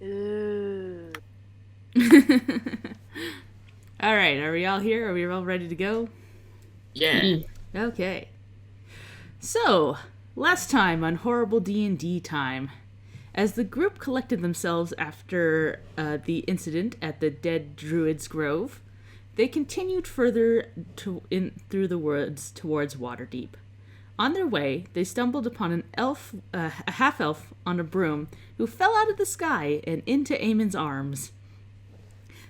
Ooh. All right, are we all here? Are we all ready to go? Yeah. Okay. So, last time on Horrible D&D Time, as the group collected themselves after the incident at the Dead Druid's Grove, they continued further through the woods towards Waterdeep. On their way, they stumbled upon a half-elf on a broom who fell out of the sky and into Eamon's arms.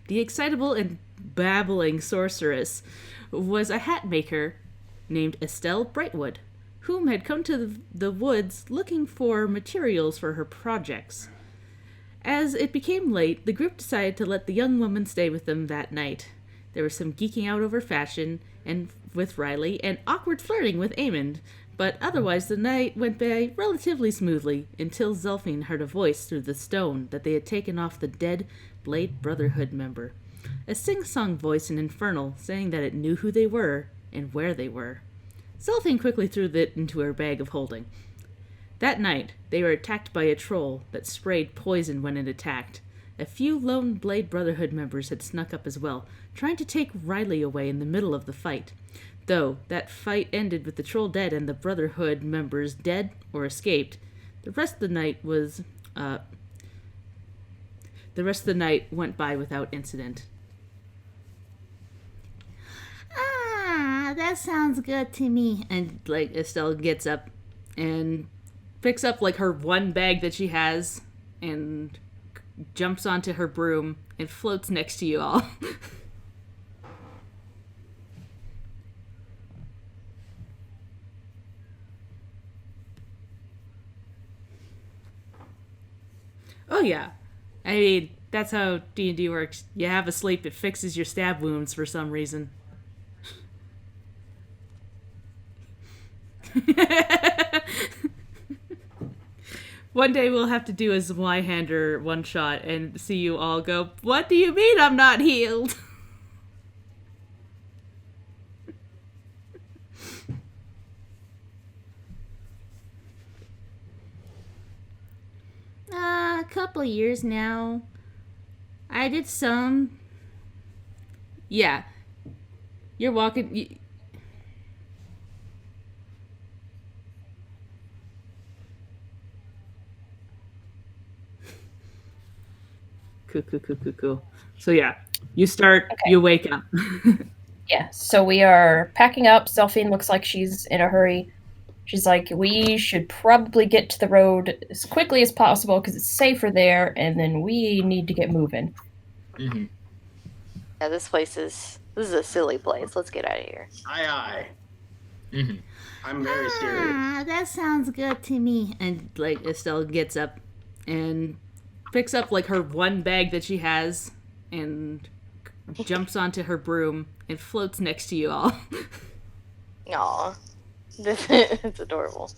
The excitable and babbling sorceress was a hat maker named Estelle Brightwood, whom had come to the woods looking for materials for her projects. As it became late, the group decided to let the young woman stay with them that night. There was some geeking out over fashion and with Riley and awkward flirting with Eamon, but otherwise the night went by relatively smoothly until Zelphine heard a voice through the stone that they had taken off the dead Blade Brotherhood member. A sing-song voice in Infernal saying that it knew who they were and where they were. Zelphine quickly threw it into her bag of holding. That night, they were attacked by a troll that sprayed poison when it attacked. A few lone Blade Brotherhood members had snuck up as well, trying to take Riley away in the middle of the fight. Though that fight ended with the troll dead and the Brotherhood members dead or escaped, the rest of the night went by without incident. That sounds good to me. And Estelle gets up and picks up her one bag that she has and jumps onto her broom and floats next to you all. Oh yeah. I mean, that's how D&D works. You have a sleep, it fixes your stab wounds for some reason. One day we'll have to do a Zweihander one shot and see you all go, "What do you mean I'm not healed?" A couple years now. I did some. Yeah. You're walking. Cool. So yeah, you start, Okay. you wake up. Yeah, so we are packing up. Zelphine looks like she's in a hurry. She's like, we should probably get to the road as quickly as possible because it's safer there, and then we need to get moving. Mm-hmm. Yeah, this is a silly place. Let's get out of here. Aye. Mm-hmm. I'm very serious. That sounds good to me. And Estelle gets up and picks up her one bag that she has and jumps onto her broom and floats next to you all. Aw. It's adorable.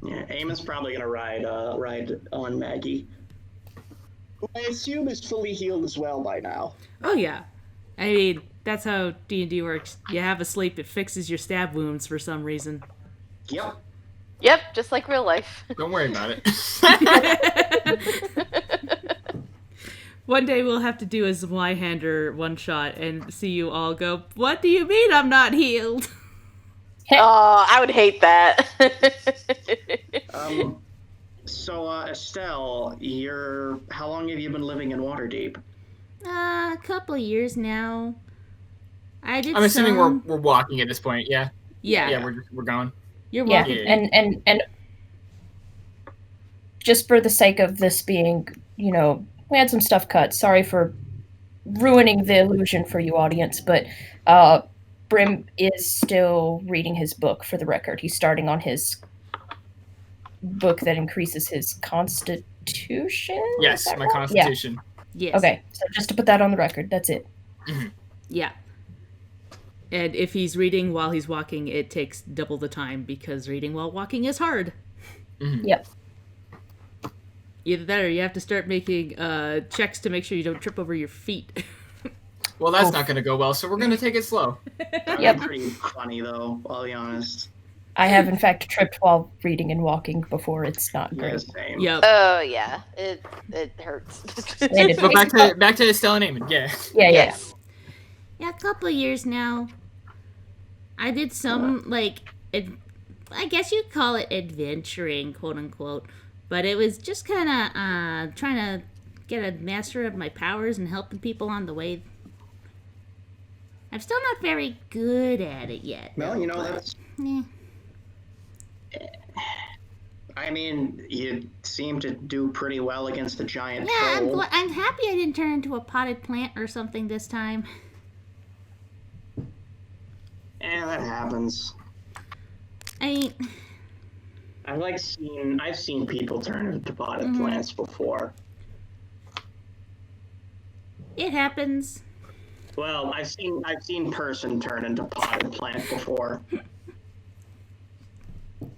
Yeah, Amon's probably gonna ride on Maggie, who I assume is fully healed as well by now. Oh yeah. I mean, that's how D&D works. You have a sleep, it fixes your stab wounds for some reason. Yep. Yep, just like real life. Don't worry about it. One day we'll have to do a Zweihander one shot and see you all go, "What do you mean I'm not healed?" Oh, I would hate that. So Estelle, how long have you been living in Waterdeep? A couple years now. I'm assuming we're walking at this point. Yeah. Yeah. We're going. You're Yeah, walking. and just for the sake of this being, we had some stuff cut. Sorry for ruining the illusion for you, audience, but Brim is still reading his book, for the record. He's starting on his book that increases his constitution? Yes, my right? constitution. Yes. Okay, so just to put that on the record, that's it. Mm-hmm. Yeah. And if he's reading while he's walking, it takes double the time because reading while walking is hard. Mm-hmm. Yep. Either that or you have to start making checks to make sure you don't trip over your feet. Well, that's not going to go well, so we're going to take it slow. That'd be pretty funny, though, I'll be honest. I have, in fact, tripped while reading and walking before. It's not Yeah, great. same. Yep. Oh yeah, it hurts. Landed But face back to Estelle and Eamon, yeah. Yeah. Yes. Yeah, a couple of years now. I did some, I guess you'd call it adventuring, quote unquote. But it was just kind of trying to get a master of my powers and helping people on the way. I'm still not very good at it yet. Well, though, you know, but, that's. eh. I mean, you seem to do pretty well against the giant Yeah, troll. I'm happy I didn't turn into a potted plant or something this time. Yeah, that happens. I I've seen people turn into potted plants before. It happens. Well, I've seen person turn into potted plant before.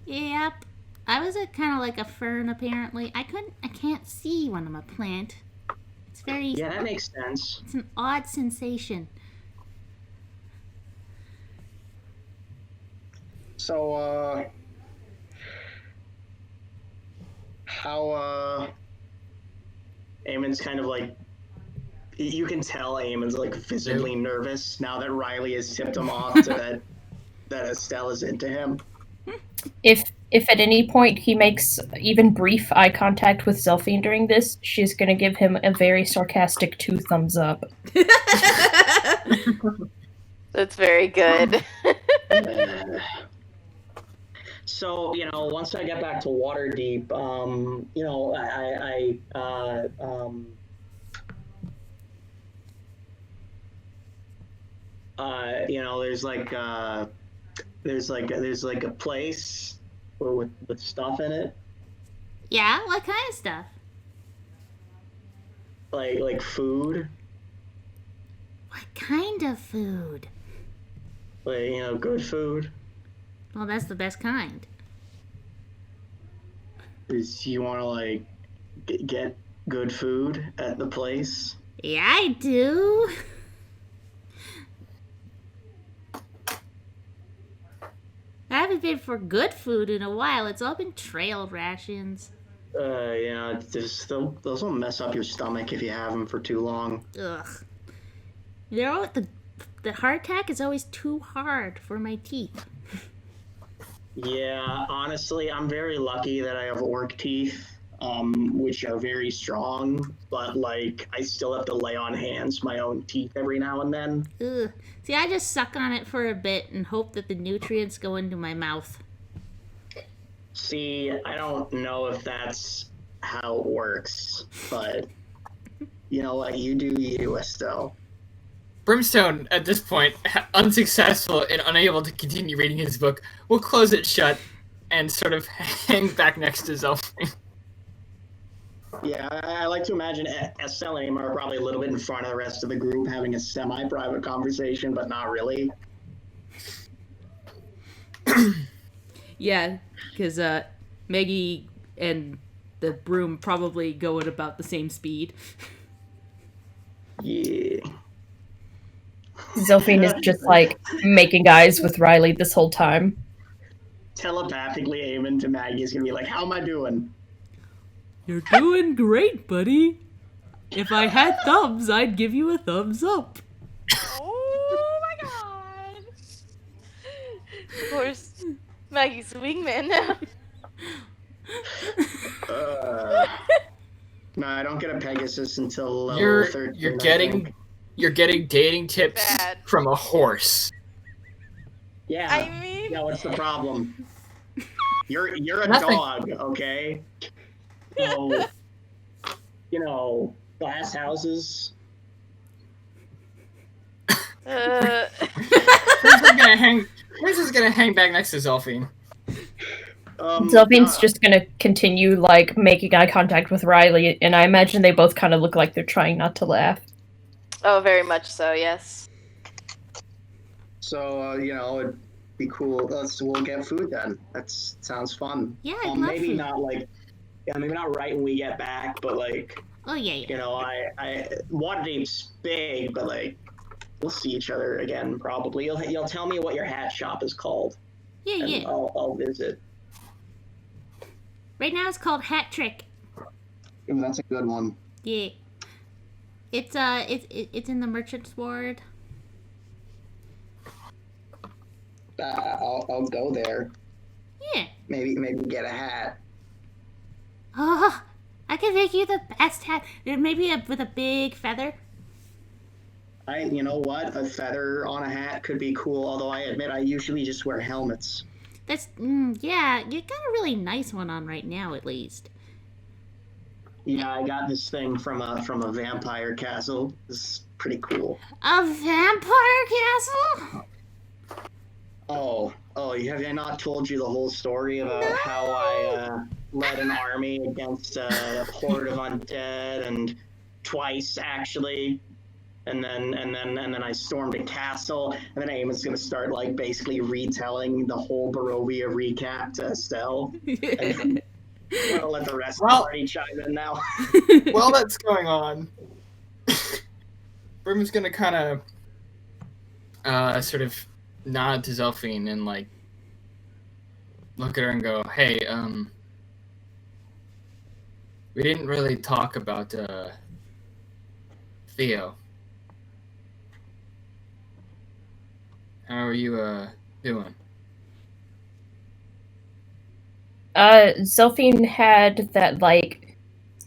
Yep. I was kind of like a fern apparently. I can't see when I'm a plant. It's very Yeah, that makes sense. It's an odd sensation. So, how, Eamon's kind of like, you can tell Eamon's like visibly nervous now that Riley has tipped him off to that Estelle is into him. If at any point he makes even brief eye contact with Zelphine during this, she's going to give him a very sarcastic 2 thumbs up. That's very good. So, you know, once I get back to Waterdeep, you know, you know, there's like a place with stuff in it, Yeah, what kind of stuff? like food, What kind of food? like, you know, good food. Well, that's the best kind. Is you want to like get good food at the place? Yeah, I do. I haven't been for good food in a while. It's all been trail rations. You know, those will mess up your stomach if you have them for too long. Ugh. You know, the hardtack is always too hard for my teeth. Yeah, honestly, I'm very lucky that I have orc teeth, which are very strong, but like I still have to lay on hands my own teeth every now and then. Ugh. See, I just suck on it for a bit and hope that the nutrients go into my mouth. See, I don't know if that's how it works, but you know what? You do you, Estelle. Brimstone, at this point, unsuccessful and unable to continue reading his book, will close it shut and sort of hang back next to Zelphine. Yeah, I like to imagine Estelle and Emma are probably a little bit in front of the rest of the group having a semi-private conversation, but not really. Yeah, because Maggie and the broom probably go at about the same speed. Yeah. Zelphine is just like making eyes with Riley this whole time. Telepathically aiming to Maggie is gonna be like, "How am I doing?" You're doing great, buddy. If I had thumbs, I'd give you a thumbs up. Oh my god! Of course, Maggie's wingman now. No, I don't get a Pegasus until level 13. You're getting dating tips Bad. from a horse. Yeah. I mean, Yeah, what's the problem? You're a Nothing. dog, okay? So, you know, glass houses. Prince is gonna hang back next to Zelphine. Zelphine's just gonna continue like making eye contact with Riley, and I imagine they both kind of look like they're trying not to laugh. oh, very much so. Yes. So, you know, it'd be cool. We'll get food then. That sounds fun. Yeah, I'd love maybe food. not like, yeah, maybe not right when we get back, but like, Oh, yeah. you know, Waterdeep's big, but like, we'll see each other again probably. You'll tell me what your hat shop is called. Yeah, and yeah. I'll visit. Right now it's called Hat Trick. Yeah, that's a good one. Yeah. It's in the Merchant's Ward. I'll go there. Yeah. Maybe get a hat. Oh, I can make you the best hat. Maybe with a big feather. You know what? A feather on a hat could be cool. Although I admit I usually just wear helmets. Yeah, you got a really nice one on right now, at least. Yeah, I got this thing from a vampire castle. It's pretty cool. A vampire castle? Oh, have I not told you the whole story about how I led an army against a horde of undead, and twice actually, and then I stormed a castle, and then Eamon's gonna start like basically retelling the whole Barovia recap to Estelle. And I'm gonna let the rest of the party chime in now. While that's going on, Brim's gonna kind of sort of nod to Zelphine and like look at her and go, "Hey, we didn't really talk about Theo. How are you doing?" Zelphine had that like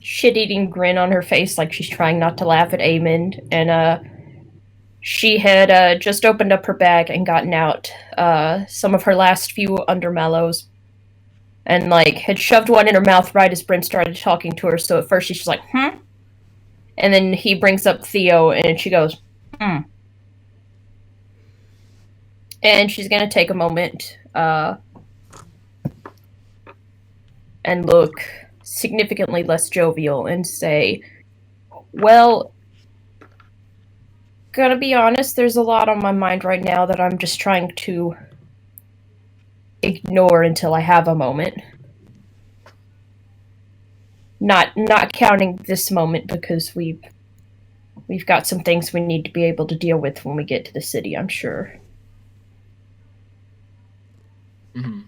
shit-eating grin on her face, like she's trying not to laugh at Aemond, and she had just opened up her bag and gotten out some of her last few undermellows, and like had shoved one in her mouth right as Bryn started talking to her. So at first she's just like, "Hmm," and then he brings up Theo, and she goes, "Hmm," and she's gonna take a moment and look significantly less jovial and say, "Well, gotta be honest, there's a lot on my mind right now that I'm just trying to ignore until I have a moment. Not counting this moment because we've got some things we need to be able to deal with when we get to the city, I'm sure." Mm-hmm.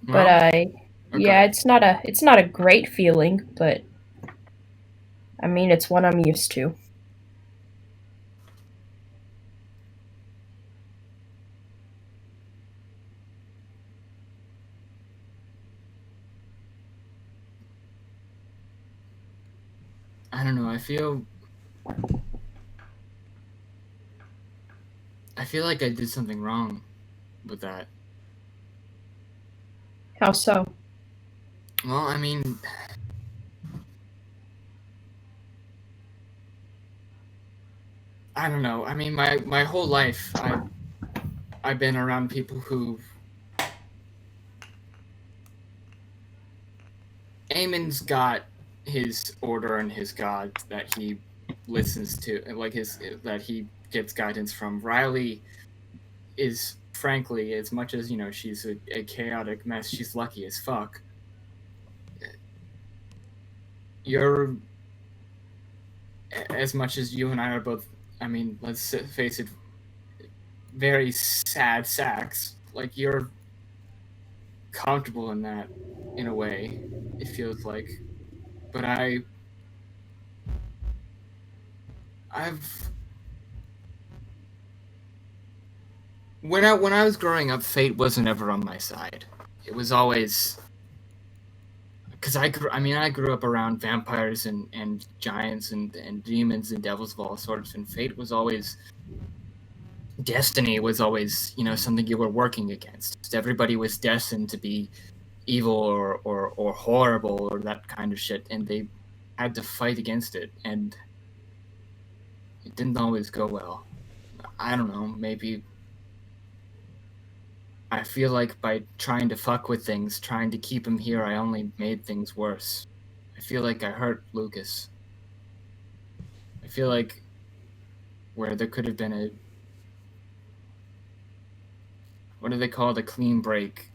But yeah, it's not a great feeling, but I mean it's one I'm used to. I don't know. I feel like I did something wrong with that. How so? Well, I mean, I don't know. I mean, my whole life, I've been around people who. Eamon's got his order and his god that he listens to, like that he gets guidance from. Riley is, frankly, as much as she's a chaotic mess, she's lucky as fuck. You're, as much as you and I are both, I mean, let's face it, very sad sacks. Like, you're comfortable in that, in a way, it feels like. But I've when I was growing up, fate wasn't ever on my side. It was always because I grew up around vampires and giants and demons and devils of all sorts, and fate was always, destiny was always, something you were working against. Everybody was destined to be evil or horrible or that kind of shit, and they had to fight against it, and it didn't always go well. I don't know, maybe I feel like by trying to fuck with things, trying to keep him here, I only made things worse. I feel like I hurt Lucas. I feel like where there could have been a, what do they call it, a clean break,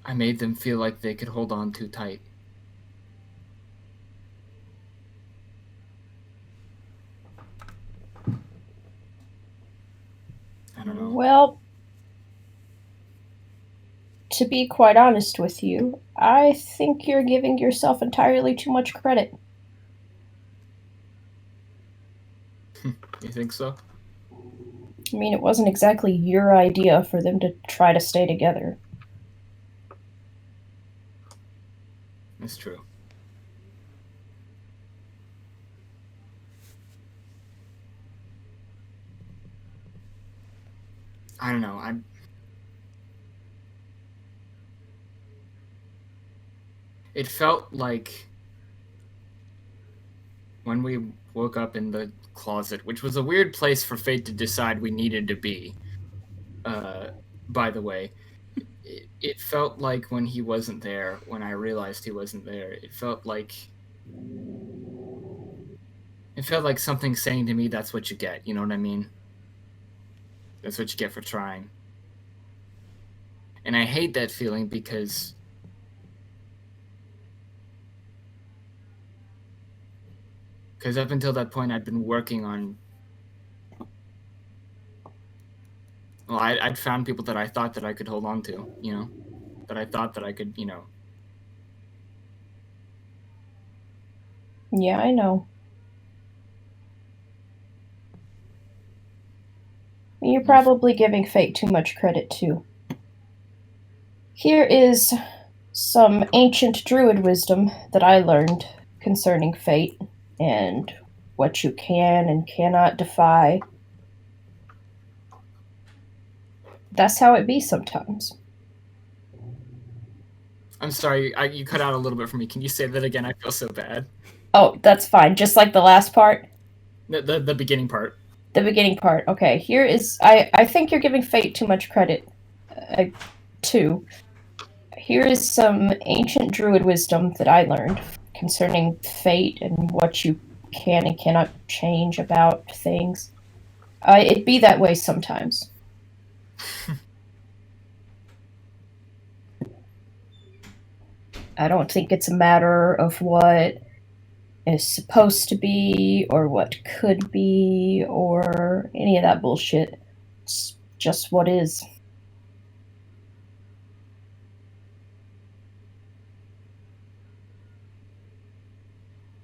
I made them feel like they could hold on too tight. I don't know. Well, to be quite honest with you, I think you're giving yourself entirely too much credit. You think so? I mean, it wasn't exactly your idea for them to try to stay together. That's true. I don't know. It felt like when we woke up in the closet, which was a weird place for fate to decide we needed to be. By the way, it felt like when he wasn't there, when I realized he wasn't there, it felt like something saying to me, "That's what you get." You know what I mean? That's what you get for trying. And I hate that feeling because up until that point, I'd been working on. Well, I'd found people that I thought that I could hold on to, you know, that I thought that I could, you know. Yeah, I know. You're probably giving fate too much credit, too. Here is some ancient druid wisdom that I learned concerning fate and what you can and cannot defy. That's how it be sometimes. I'm sorry, you cut out a little bit for me. Can you say that again? I feel so bad. Oh, that's fine. Just like the last part? The beginning part. The beginning part. Okay, here is... I think you're giving fate too much credit, too. Here is some ancient druid wisdom that I learned concerning fate and what you can and cannot change about things. It be that way sometimes. I don't think it's a matter of what is supposed to be or what could be or any of that bullshit. It's just what is.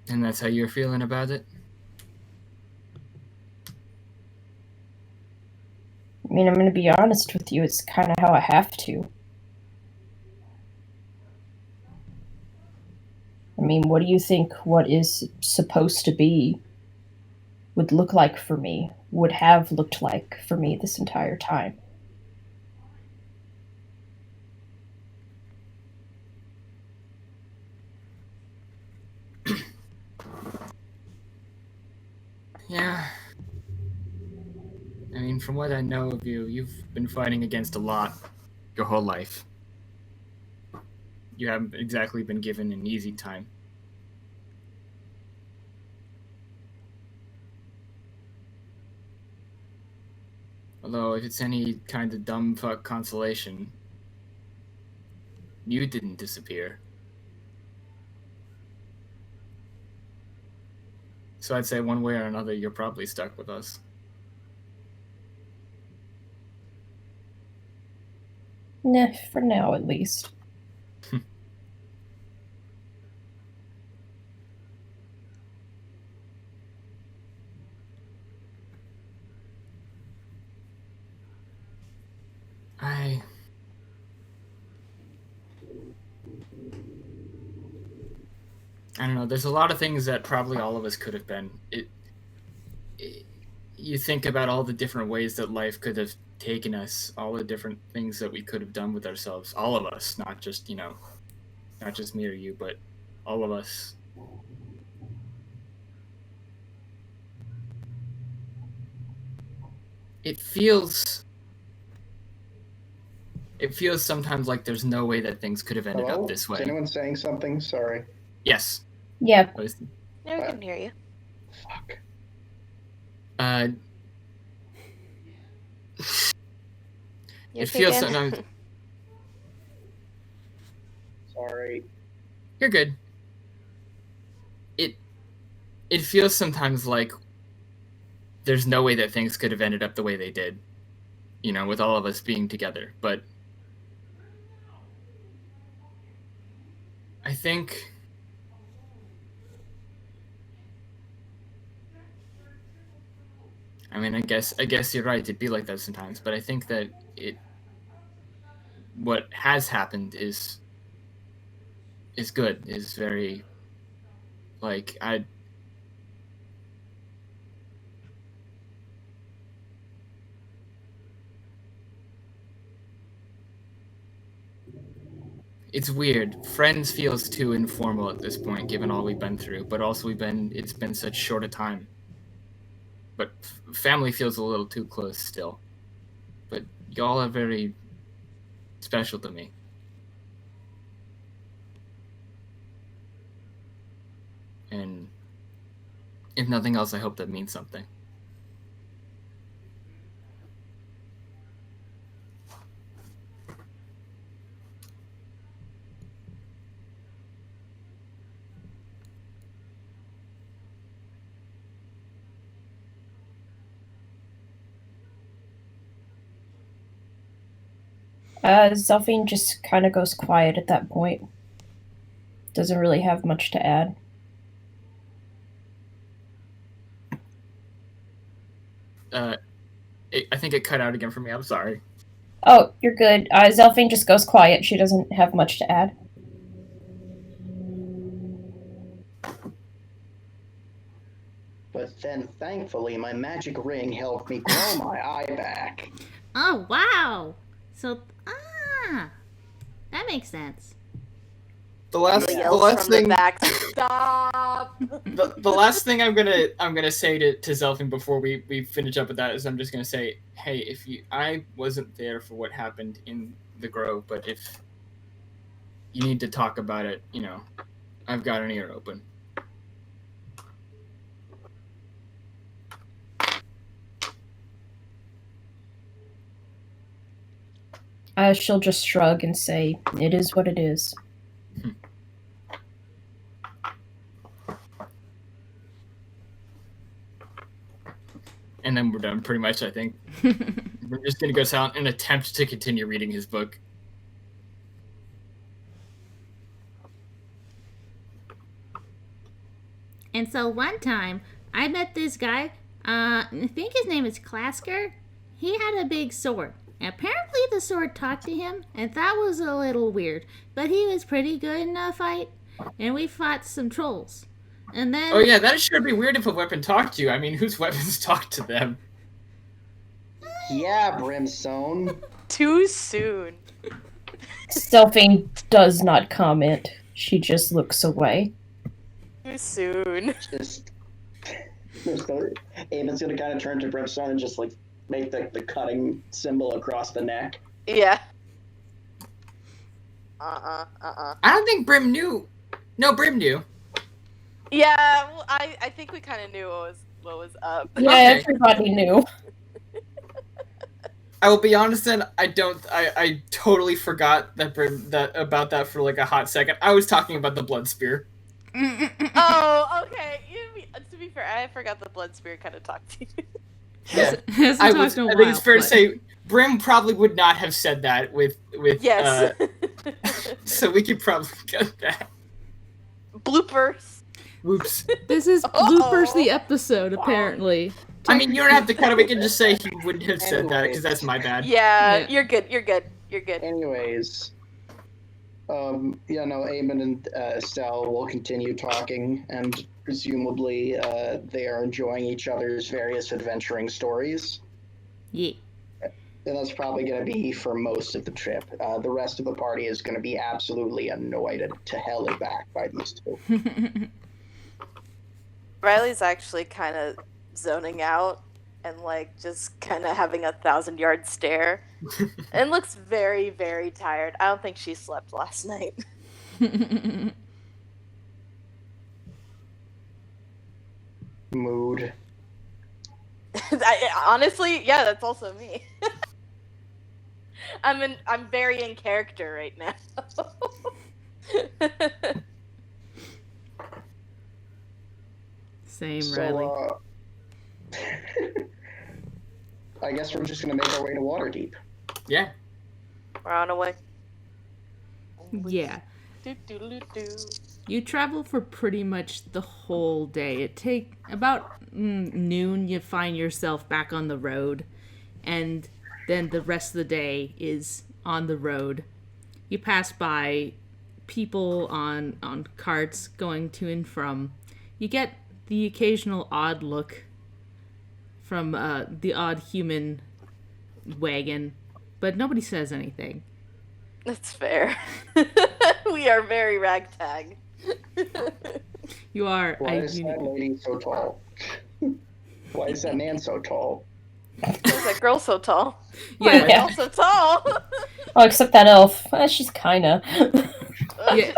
And that's how you're feeling about it? I mean, I'm going to be honest with you, it's kind of how I have to. I mean, what do you think what is supposed to be would look like for me, would have looked like for me this entire time? Yeah. I mean, from what I know of you, you've been fighting against a lot your whole life. You haven't exactly been given an easy time. Although, if it's any kind of dumb fuck consolation, you didn't disappear. So I'd say one way or another, you're probably stuck with us. Nah, for now at least. I don't know. There's a lot of things that probably all of us could have been. You think about all the different ways that life could have taken us, all the different things that we could have done with ourselves, all of us, not just, you know, not just me or you, but all of us. It feels sometimes like there's no way that things could have ended Hello? up this way. Is anyone saying something? Sorry. Yes. Yeah. No, we can hear you. Fuck. You It okay, feels Dan? sometimes. sorry. You're good. It feels sometimes like there's no way that things could have ended up the way they did, with all of us being together. But I think I guess you're right. It'd be like that sometimes, but I think that what has happened is good. Is very like It's weird. Friends feels too informal at this point, given all we've been through. But also it's been such short a time. But family feels a little too close still. But y'all are very special to me. And if nothing else, I hope that means something. Zelfine just kind of goes quiet at that point. Doesn't really have much to add. I think it cut out again for me. I'm sorry. Oh, you're good. Zelfine just goes quiet. She doesn't have much to add. But then, thankfully, my magic ring helped me grow my eye back. Oh, wow. So, that makes sense. The last from thing. the back. Stop. The last thing I'm gonna say to Zelfin before we finish up with that is I'm just gonna say, hey, I wasn't there for what happened in the Grove, but if you need to talk about it, I've got an ear open. She'll just shrug and say, "It is what it is." And then we're done, pretty much, I think. We're just going to go silent and attempt to continue reading his book. And so one time, I met this guy, I think his name is Klasker. He had a big sword. Apparently the sword talked to him, and that was a little weird. But he was pretty good in a fight, and we fought some trolls. And then... Oh yeah, that'd sure be weird if a weapon talked to you. I mean, whose weapons talk to them? Yeah, Brimstone. Too soon. Zelfine does not comment. She just looks away. Too soon. Eamon's gonna kind of turn to Brimstone and just make the cutting symbol across the neck. Yeah. I don't think Brim knew. No, Brim knew. Yeah, well, I think we kind of knew what was up. Yeah, Okay. Everybody knew. I will be honest then, I totally forgot about that for like a hot second. I was talking about the blood spear. Oh, okay. To be fair, I forgot the blood spear kind of talked to you. Hasn't I talked in a think while, it's fair to but- say Brim probably would not have said that with Yes. so we could probably cut that. Bloopers. Whoops. This is bloopers the episode, apparently. I mean, you don't have to cut it. We can just say he wouldn't have said that because that's my bad. Yeah, Yeah. you're good. You're good. You're good. Anyways, Eamon and Estelle will continue talking, and presumably they are enjoying each other's various adventuring stories. Yeah. And that's probably going to be for most of the trip. The rest of the party is going to be absolutely annoyed to hell and back by these two. Riley's actually kind of zoning out and just kind of having a 1,000-yard stare, and looks very, very tired. I don't think she slept last night. Mood. Honestly, yeah, that's also me. I'm very in character right now. Same, So, Riley. I guess we're just gonna make our way to Waterdeep. Yeah. We're on our way. Yeah. You travel for pretty much the whole day. It take about noon. You find yourself back on the road, and then the rest of the day is on the road. You pass by people on carts going to and from. You get the occasional odd look from the odd human wagon, but nobody says anything. That's fair. We are very ragtag. You are. Why is that lady so tall? Why is that man so tall? Why is that girl so tall? Yeah. Why are they all so tall? Oh, except that elf. She's kinda. Yeah,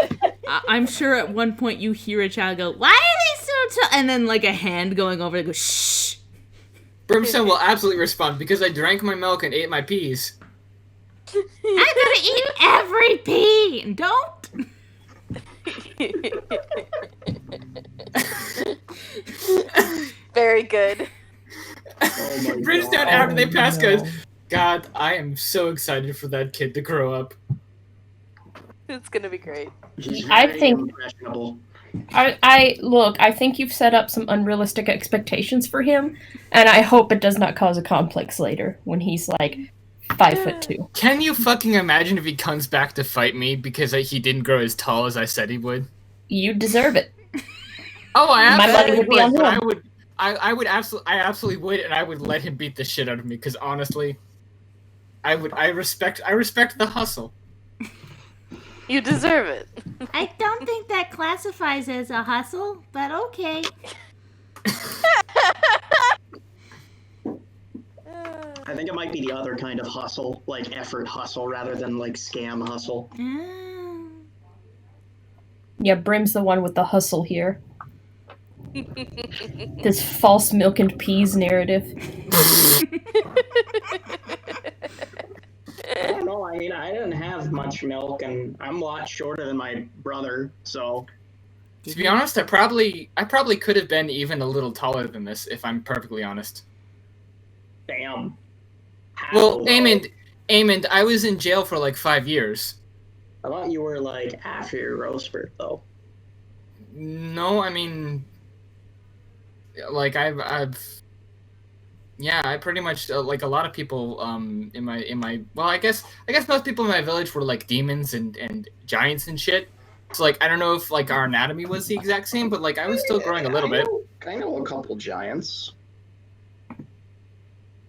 I'm sure at one point you hear a child go, "Why are they so tall?" And then like a hand going over to go, "Shh." Brimstone will absolutely respond because I drank my milk and ate my peas. I'm gonna eat every pea. And don't. Very good. Oh my Brimstone, God. after they pass, goes, God, I am so excited for that kid to grow up. It's gonna be great. He's I very think- impressionable. I think you've set up some unrealistic expectations for him, and I hope it does not cause a complex later when he's like 5'2". Can you fucking imagine if he comes back to fight me because he didn't grow as tall as I said he would? You deserve it. Oh, I My absolutely money would be on but him. I absolutely would, and I would let him beat the shit out of me because honestly, I respect the hustle. You deserve it. I don't think that classifies as a hustle, but okay. I think it might be the other kind of hustle, like effort hustle, rather than like scam hustle. Yeah, Brim's the one with the hustle here. This false milk and peas narrative. I don't know. I mean, I didn't have much milk, and I'm a lot shorter than my brother, so. To be honest, I probably could have been even a little taller than this, if I'm perfectly honest. Damn. How, Well, though? Amond, I was in jail for like 5 years. I thought you were like after your roast birth, though. No, I mean, like I pretty much like a lot of people in my well, I guess most people in my village were like demons and giants and shit. So like I don't know if like our anatomy was the exact same, but like I was still growing a little bit. I know a couple giants.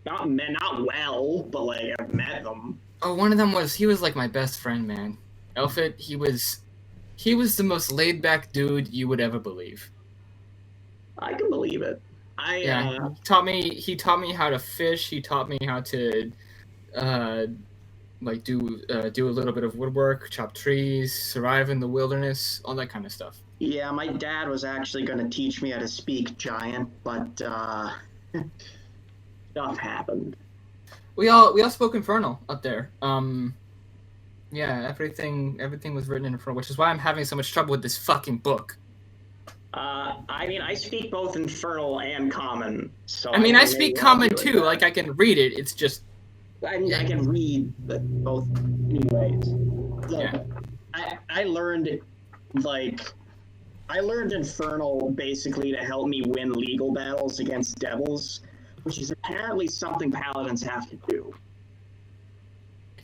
Not well, but like I've met them. Oh, one of them he was like my best friend, man. Elfit, he was the most laid back dude you would ever believe. I can believe it. He taught me how to fish. He taught me how to like do a little bit of woodwork, chop trees, survive in the wilderness, all that kind of stuff. Yeah, my dad was actually going to teach me how to speak giant, but stuff happened. We all spoke Infernal up there. Yeah, everything was written in Infernal, which is why I'm having so much trouble with this fucking book. I mean, I speak both Infernal and Common, so... I mean, I speak Common too, like I can read it, it's just... I mean, I can read both anyways. Look, Yeah. I learned Infernal basically to help me win legal battles against devils, which is apparently something paladins have to do.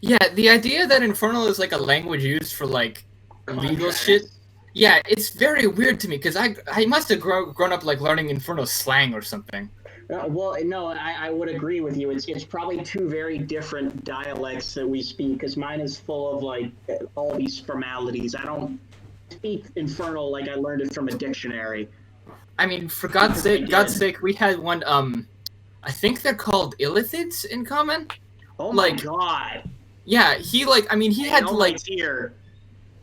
Yeah, the idea that Infernal is like a language used for like legal Contracts. shit. Yeah, it's very weird to me because I must have grown up like learning Infernal slang or something. Well, no, I would agree with you. It's probably two very different dialects that we speak, because mine is full of like all these formalities. I don't speak Infernal like I learned it from a dictionary. I mean, for God's sake, we had one. I think they're called illithids in Common. Oh my Like- god! Yeah, he had No, like my ear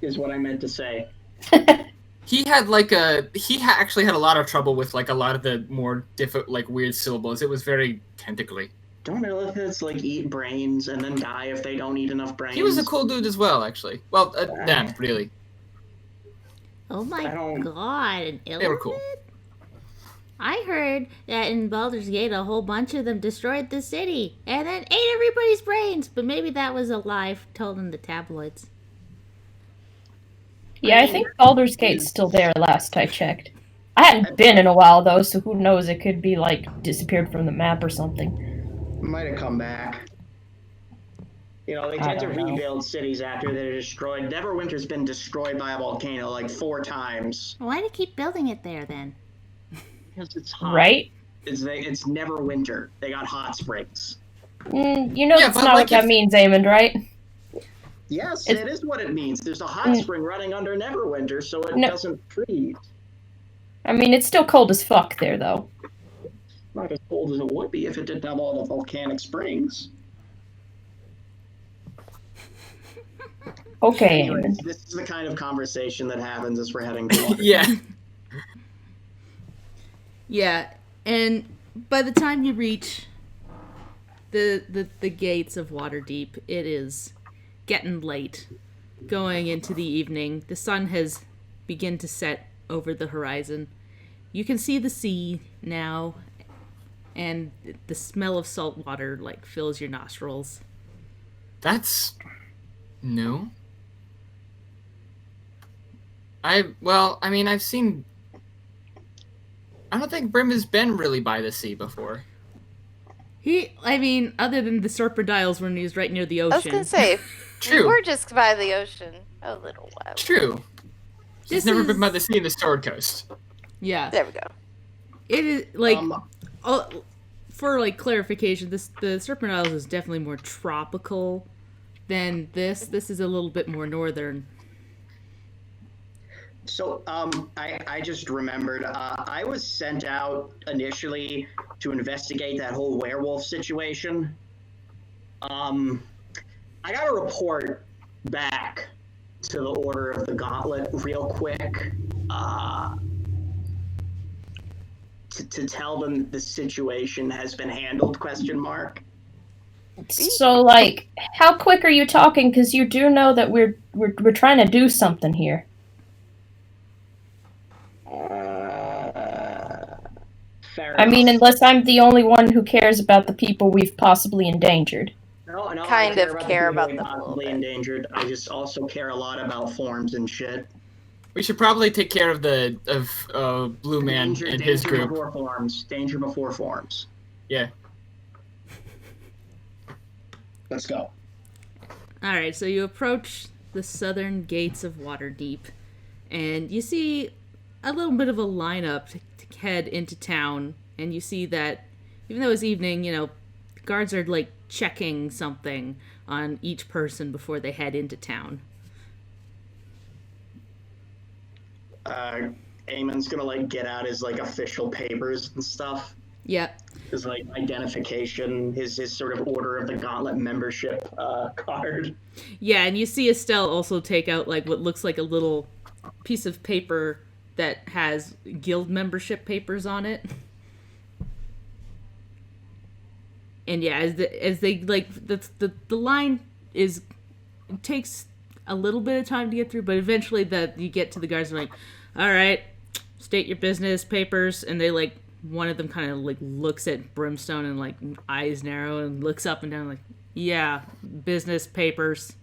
is what I meant to say. he actually had a lot of trouble with like a lot of the more difficult like weird syllables. It was very tentacly. Don't illithids like eat brains and then die if they don't eat enough brains? He was a cool dude as well, actually. Well, them really. Oh my I don't- god, an They were cool. Illidan? I heard that in Baldur's Gate a whole bunch of them destroyed the city and then ate everybody's brains, but maybe that was a lie told in the tabloids. Yeah, I think Baldur's Gate's still there last I checked. I hadn't been in a while though, so who knows? It could be like disappeared from the map or something. Might have come back. You know, they I tend to don't know. rebuild cities after they're destroyed. Neverwinter's been destroyed by a volcano like 4 times. Why do you keep building it there then? Because it's hot. Right? It's Neverwinter. They got hot springs. You know Yeah, that's but not like what that if- means, Eamon, right? Yes, It's- it is what it means. There's a hot spring running under Neverwinter, so it doesn't freeze. I mean, it's still cold as fuck there, though. Not as cold as it would be if it didn't have all the volcanic springs. Okay, Anyways, Eamon. this is the kind of conversation that happens as we're heading to Yeah. Yeah, and by the time you reach the gates of Waterdeep, it is getting late, going into the evening. The sun has begun to set over the horizon. You can see the sea now, and the smell of salt water like fills your nostrils. That's new. I've seen. I don't think Brim has been really by the sea before. Other than the Serpendiles when he was right near the I was ocean. gonna say, True. we were just by the ocean a little while. True. He's This never is- been by the sea in the Sword Coast. Yeah, There we go. it is like Um, for like clarification. The Serpendiles is definitely more tropical than this. This is a little bit more northern. So, I just remembered, I was sent out initially to investigate that whole werewolf situation. I got a report back to the Order of the Gauntlet real quick, to tell them the situation has been handled, question mark. So, like, how quick are you talking? Because you do know that we're trying to do something here. Fair I mean, enough. unless I'm the only one who cares about the people we've possibly endangered. No, I kind of care people about who are them a little possibly bit. endangered. I just also care a lot about forms and shit. We should probably take care of Blue Man and his danger group. before forms. Danger before forms. Yeah. Let's go. All right, so you approach the southern gates of Waterdeep, and you see a little bit of a lineup to head into town. And you see that even though it's evening, guards are like checking something on each person before they head into town. Eamon's gonna like get out his like official papers and stuff. Yep. His like identification, his sort of Order of the Gauntlet membership card. Yeah, and you see Estelle also take out like what looks like a little piece of paper that has guild membership papers on it. And yeah, as they like the line is it takes a little bit of time to get through, but eventually that you get to the guards and like, all right, state your business papers, and they like one of them kind of like looks at Brimstone and like eyes narrow and looks up and down like, yeah, business papers.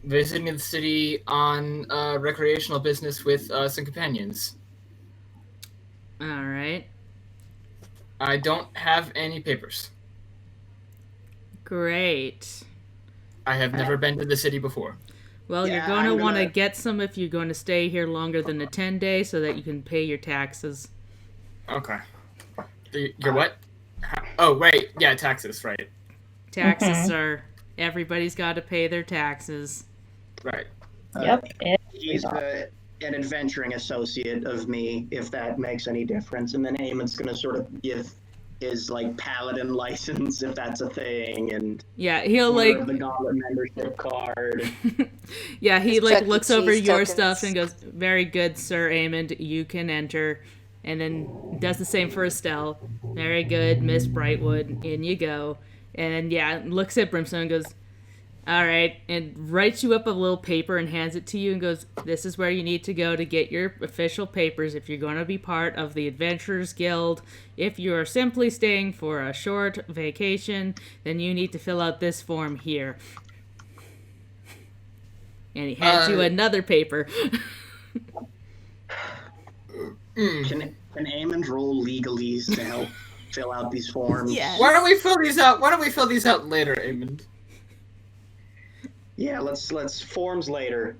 Visiting the city on recreational business with some companions. All right, I don't have any papers. great. I have never been to the city before. Well, Yeah, you're going to I'm want to gonna- get some if you're going to stay here longer than a 10-day so that you can pay your taxes. Okay. Your what? Oh, right. Yeah, taxes, right. Taxes are everybody's got to pay their taxes. Right. Yep. He's an adventuring associate of me, if that makes any difference. And then Eamon's gonna sort of give his like paladin license, if that's a thing, and Yeah, he'll Order like of the Gauntlet membership card. yeah, he Just like check the looks over cheese your tokens. stuff and goes, "Very good, Sir Amond, you can enter." And then does the same for Estelle. "Very good, Miss Brightwood, in you go." And then yeah, looks at Brimstone and goes, All right, and writes you up a little paper and hands it to you and goes, "This is where you need to go to get your official papers if you're going to be part of the Adventurers Guild. If you are simply staying for a short vacation, then you need to fill out this form here." And he hands you another paper. Can Eamon roll legalese to help fill out these forms? Yes. Why don't we fill these out? Why don't we fill these out later, Eamon? Yeah, let's forms later.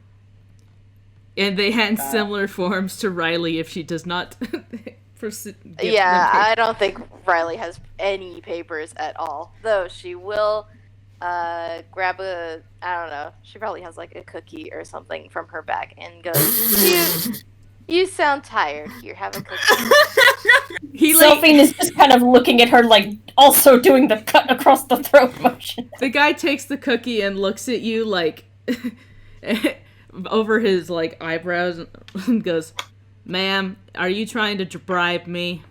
And they hand similar forms to Riley if she does not Yeah, I don't think Riley has any papers at all. Though she will grab a, I don't know, she probably has like a cookie or something from her bag and goes, you sound tired. Here, have a cookie. Delphine is just kind of looking at her, like, also doing the cut across the throat motion. The guy takes the cookie and looks at you, like, over his, like, eyebrows and goes, "Ma'am, are you trying to bribe me?"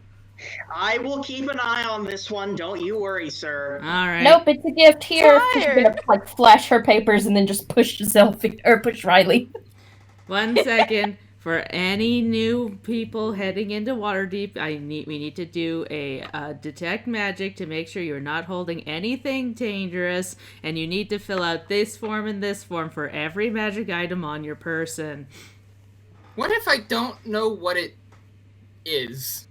I will keep an eye on this one. Don't you worry, sir. All right. Nope, it's a gift here. She's Tired. gonna, like, flash her papers and then just push Delphine, or push Riley. 1 second. For any new people heading into Waterdeep, we need to do a detect magic to make sure you're not holding anything dangerous, and you need to fill out this form and this form for every magic item on your person. What if I don't know what it is?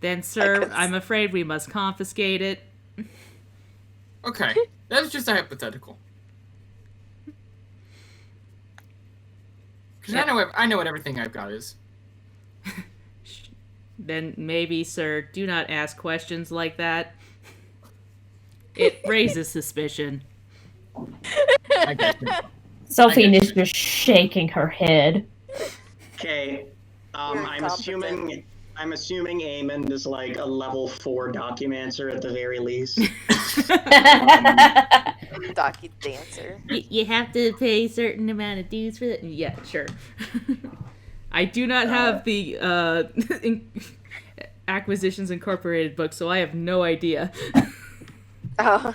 Then, sir, I'm afraid we must confiscate it. Okay, that was just a hypothetical. Because I know what everything I've got is. Then maybe, sir, do not ask questions like that. It raises suspicion. I get you. Delphine is just shaking her head. Okay. You're I'm incompetent. assuming Eamon is like a level 4 documancer at the very least. Docu dancer. You have to pay a certain amount of dues for that? Yeah, sure. I do not have the Acquisitions Incorporated book, so I have no idea. Oh.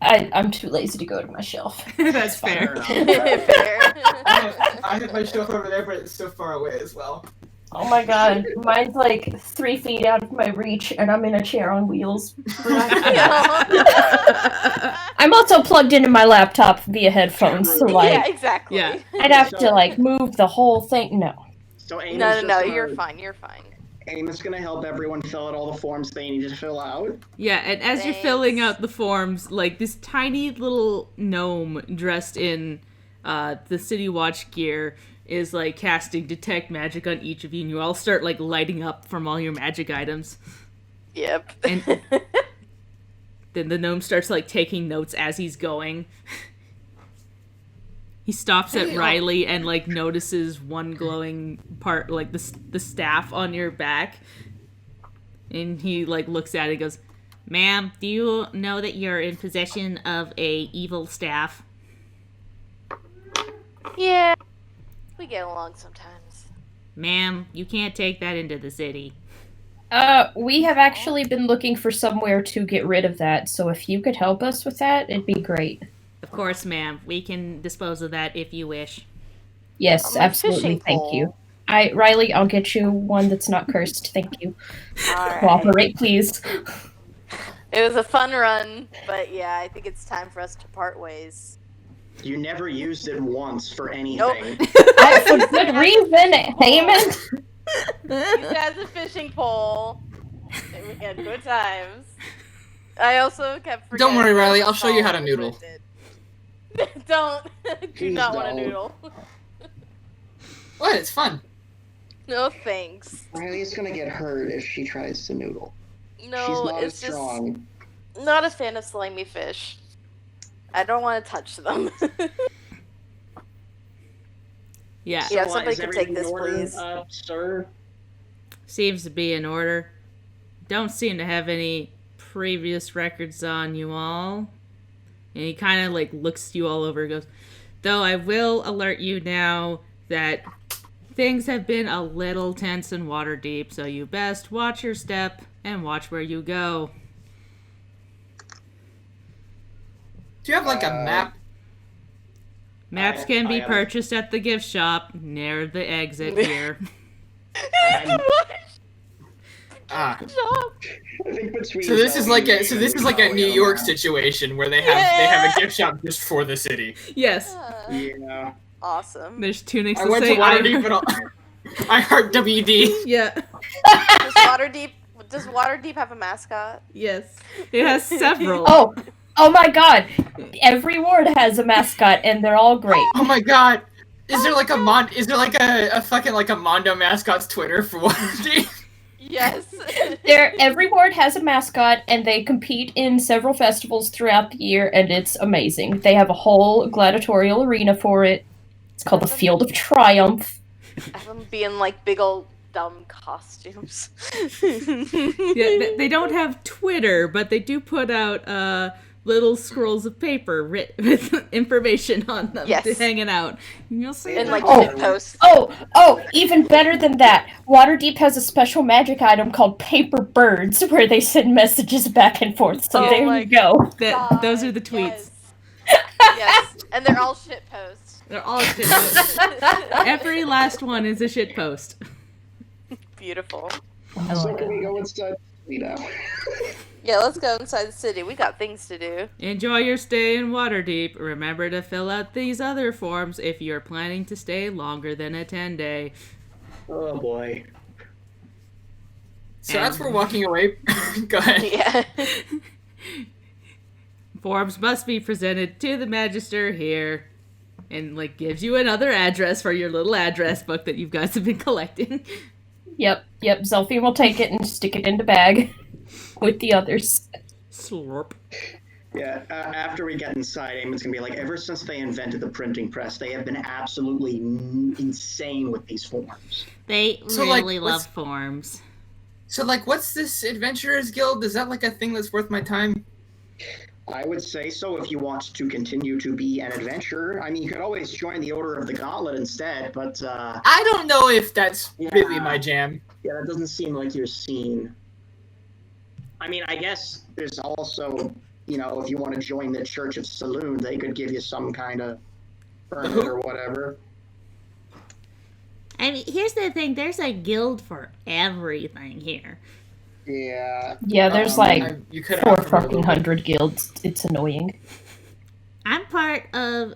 I'm too lazy to go to my shelf. That's fair. Fair. I have my shelf over there, but it's so far away as well. Oh my god, mine's like 3 feet out of my reach, and I'm in a chair on wheels. I'm also plugged into my laptop via headphones, so like, Yeah, exactly. Yeah. I'd have to like move the whole thing. No. So Eamon's No, just you're gonna- fine. You're fine. Eamon's gonna help everyone fill out all the forms they need to fill out. Yeah, and as you're Thanks. filling out the forms, like this tiny little gnome dressed in the City Watch gear is like casting detect magic on each of you, and you all start like lighting up from all your magic items. Yep. And then the gnome starts like taking notes as he's going. He stops at Riley and like notices one glowing part, like the staff on your back, and he like looks at it and goes, "Ma'am, do you know that you're in possession of a evil staff?" Yeah. We get along sometimes. "Ma'am, you can't take that into the city." We have actually been looking for somewhere to get rid of that, so if you could help us with that, it'd be great. "Of course, ma'am. We can dispose of that if you wish." Yes, My absolutely. fishing Thank pole. you. Riley, I'll get you one that's not cursed. Thank you. Alright. Cooperate, please. It was a fun run, but yeah, I think it's time for us to part ways. You never used it once for anything. Nope. For good reason, Heyman. Used as a fishing pole. And we had good times. I also kept forgetting. Don't worry, Riley, about I'll show you how to salt, noodle. which I did. Don't. Do Please not want to don't. noodle. What? It's fun. No thanks. Riley's gonna get hurt if she tries to noodle. No, She's not as it's just strong. not a fan of slimy fish. I don't want to touch them. Yeah, Yeah, So, somebody is can take everything this, in order, please. Sir? seems to be in order. Don't seem to have any previous records on you all. And he kind of like looks you all over and goes, "Though I will alert you now that things have been a little tense in Waterdeep, so you best watch your step and watch where you go." Do you have like a map? Maps can be I- purchased at the gift shop near the exit here. Ah. I think between So this is like a Zoe New and York Map. situation where they have a gift shop just for the city. Yes. Yeah. Awesome. There's tunics I that went say to Waterdeep and I heart WD. Yeah. Does Waterdeep have a mascot? Yes. It has several. Oh my god. Every ward has a mascot and they're all great. Oh my god. Is there like a fucking like a Mondo mascot's Twitter for Waterdeep? Yes. Every ward has a mascot and they compete in several festivals throughout the year and it's amazing. They have a whole gladiatorial arena for it. It's called the Field of Triumph. Have them be in like big old dumb costumes. Yeah, they don't have Twitter, but they do put out little scrolls of paper with information on them Yes. to hanging out. And you'll see And them. like Oh. shit posts. Oh, even better than that. Waterdeep has a special magic item called paper birds where they send messages back and forth. So Oh there my you go. Those are the tweets. Yes. Yes. And they're all shit posts. They're all shit posts. Every last one is a shit post. Beautiful. So can we go inside now? Yeah, let's go inside the city. We got things to do. Enjoy your stay in Waterdeep. Remember to fill out these other forms if you're planning to stay longer than a 10-day. Oh boy. So as we're walking away, go ahead. Yeah. Forms must be presented to the Magister here. And, like, gives you another address for your little address book that you guys have been collecting. Yep. Zelfie will take it and stick it in the bag with the others. Slurp. Yeah, after we get inside, Eamon's gonna be like, ever since they invented the printing press, they have been absolutely insane with these forms. They So, like, really what's- love forms. So like, what's this Adventurers Guild? Is that like a thing that's worth my time? I would say so if you want to continue to be an adventurer. I mean, you could always join the Order of the Gauntlet instead, but I don't know if that's really Yeah. my jam. yeah, that doesn't seem like your scene. I mean, I guess there's also, if you want to join the Church of Saloon, they could give you some kind of permit or whatever. I mean, here's the thing. There's a guild for everything here. Yeah. Yeah, there's You could 400 guilds. It's annoying. I'm part of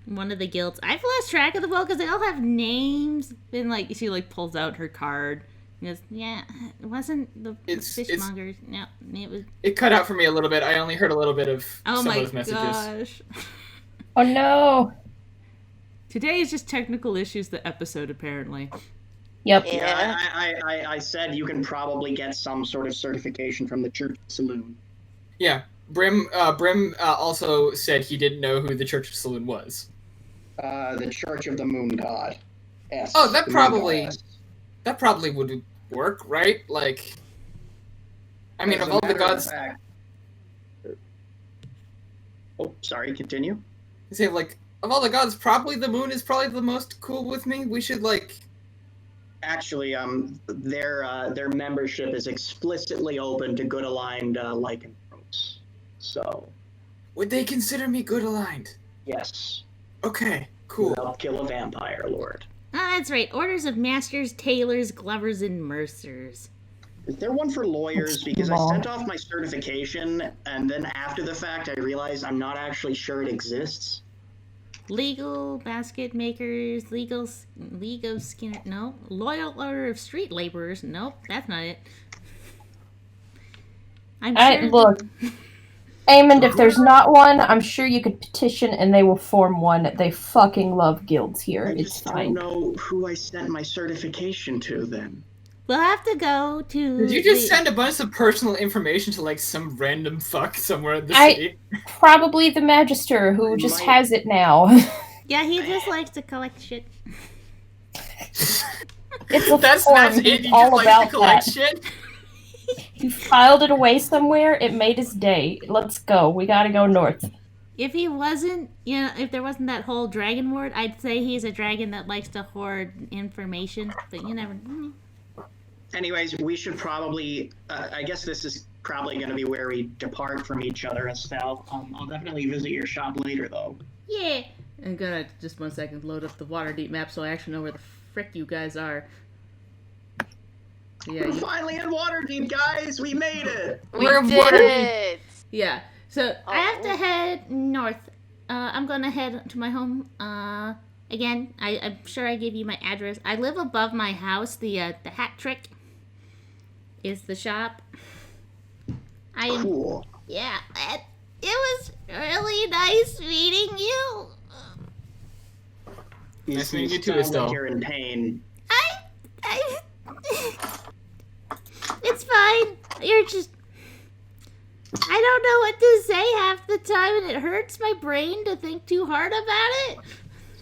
one of the guilds. I've lost track of them all because they all have names. And like she like pulls out her card. And goes, yeah, it wasn't the fishmongers. No, it was. It cut out for me a little bit. I only heard a little bit of Oh some my of those messages. gosh. Oh no. Today is just technical issues. The episode apparently. Yep. Yeah. I said you can probably get some sort of certification from the Church of Saloon. Yeah, Brim also said he didn't know who the Church of Saloon was. The Church of the Moon God. S. Oh, that The Moon probably- God S. That probably would work, right? Like, I mean, As of a all the matter gods, fact- Oh, sorry, continue. I say like of all the gods, probably the moon is probably the most cool with me. We should like. Actually, their membership is explicitly open to good aligned lycanthropes. So, Would they consider me good aligned? yes, Okay, cool. I'll kill a vampire lord. Oh, that's right. Orders of masters, tailors, glovers, and mercers. Is there one for lawyers? That's Because I small. sent off my certification, and then after the fact, I realized I'm not actually sure it exists. Legal basket makers, legal skinner. No, loyal order of street laborers. Nope, that's not it. I'm sure. Look, Eamon, if there's not one, I'm sure you could petition and they will form one. They fucking love guilds here. I It's just don't fine. know who I sent my certification to then. We'll have to go to. Did you just the- send a bunch of personal information to like some random fuck somewhere in the I- city? Probably the Magister who just Might- has it now. Yeah, he just likes to collect shit. It's a That's form. it. He's You all just like about to collect that. shit. He filed it away somewhere. It made his day. Let's go. We gotta go north. If he wasn't, if there wasn't that whole dragon ward, I'd say he's a dragon that likes to hoard information. But you never. Anyways, we should probably. I guess this is probably going to be where we depart from each other, Estelle. I'll definitely visit your shop later, though. Yeah. I'm gonna, just 1 second, load up the Waterdeep map so I actually know where the frick you guys are. Yeah, We're finally in Waterdeep, guys! We made it! We did it! Yeah, so I have to head north. I'm gonna head to my home. Again, I'm sure I gave you my address. I live above my house. The hat trick is the shop. Cool. Yeah, it was really nice meeting you. Nice meeting you too, sound Estelle. like you're in pain. It's fine. You're just... I don't know what to say half the time, and it hurts my brain to think too hard about it.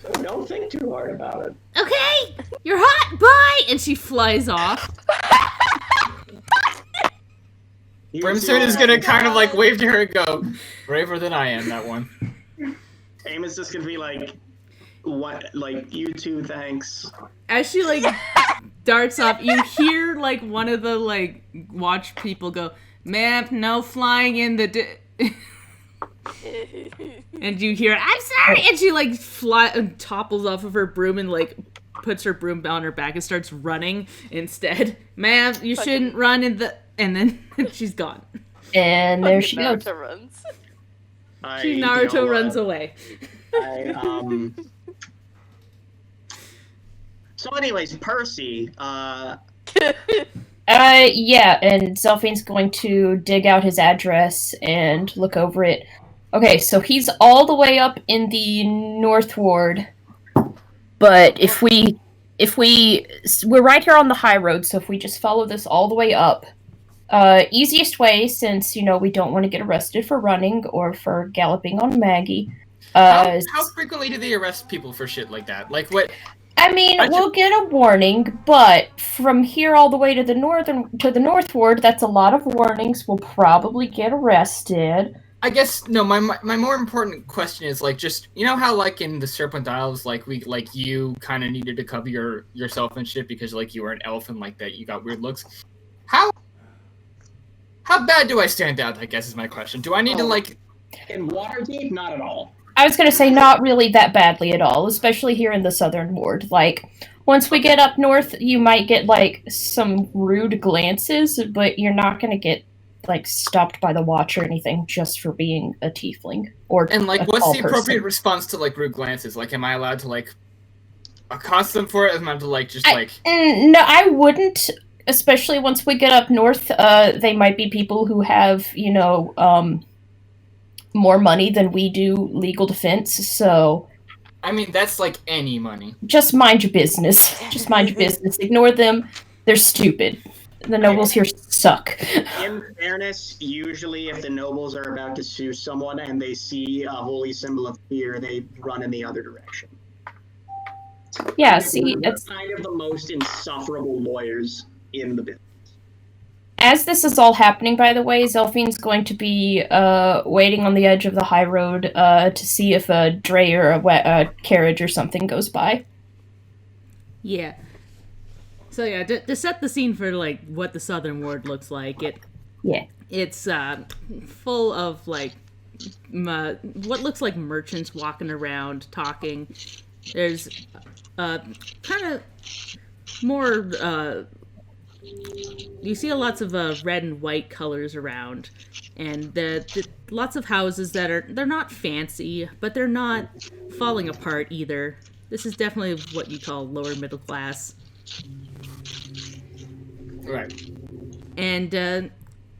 So don't think too hard about it. Okay, you're hot. Bye. And she flies off. Brimstone is gonna kind of like wave to her and go, braver than I am, that one. Aim is just gonna be like, what? Like, you too, thanks. As she like darts off, you hear like one of the like watch people go, "Ma'am, no flying in the." And you hear, "I'm sorry," and she like topples off of her broom and like puts her broom on her back and starts running instead. "Ma'am, you shouldn't run in the," and then she's gone. And there she goes. Naruto runs. Naruto runs away. So anyways, Percy, yeah, and Zelfine's going to dig out his address and look over it. Okay, so he's all the way up in the North Ward. But if we're right here on the high road, so if we just follow this all the way up, easiest way, since, we don't want to get arrested for running or for galloping on Maggie. How frequently do they arrest people for shit like that? Like, what? I mean, we'll get a warning, but from here all the way to the North Ward, that's a lot of warnings. We'll probably get arrested. I guess, no, my more important question is, like, just, how, like, in the Serpent Isles, like, you kind of needed to cover yourself and shit because, like, you were an elf and, like, that you got weird looks. How bad do I stand out, I guess, is my question. Do I need to, like... In Waterdeep, not at all. I was going to say not really that badly at all, especially here in the Southern Ward. Like, once we get up north, you might get, like, some rude glances, but you're not going to get, like, stopped by the watch or anything just for being a tiefling. And, like, what's the appropriate response to, like, rude glances? Like, am I allowed to, like, accost them for it? Am I allowed to, like, just, like... No, I wouldn't, especially once we get up north. They might be people who have, more money than we do legal defense, so... I mean, that's like any money. Just mind your business. Just mind your business. Ignore them. They're stupid. The nobles here suck. In fairness, usually if the nobles are about to sue someone and they see a holy symbol of fear, they run in the other direction. Yeah, see, They're it's... kind of the most insufferable lawyers in the business. As this is all happening, by the way, Zelfine's going to be waiting on the edge of the high road to see if a dray or a carriage or something goes by. Yeah. So yeah, to set the scene for like what the Southern Ward looks like, it's full of like what looks like merchants walking around talking. There's kind of more. You see lots of red and white colors around, and lots of houses they're not fancy, but they're not falling apart either. This is definitely what you call lower middle class. Right. And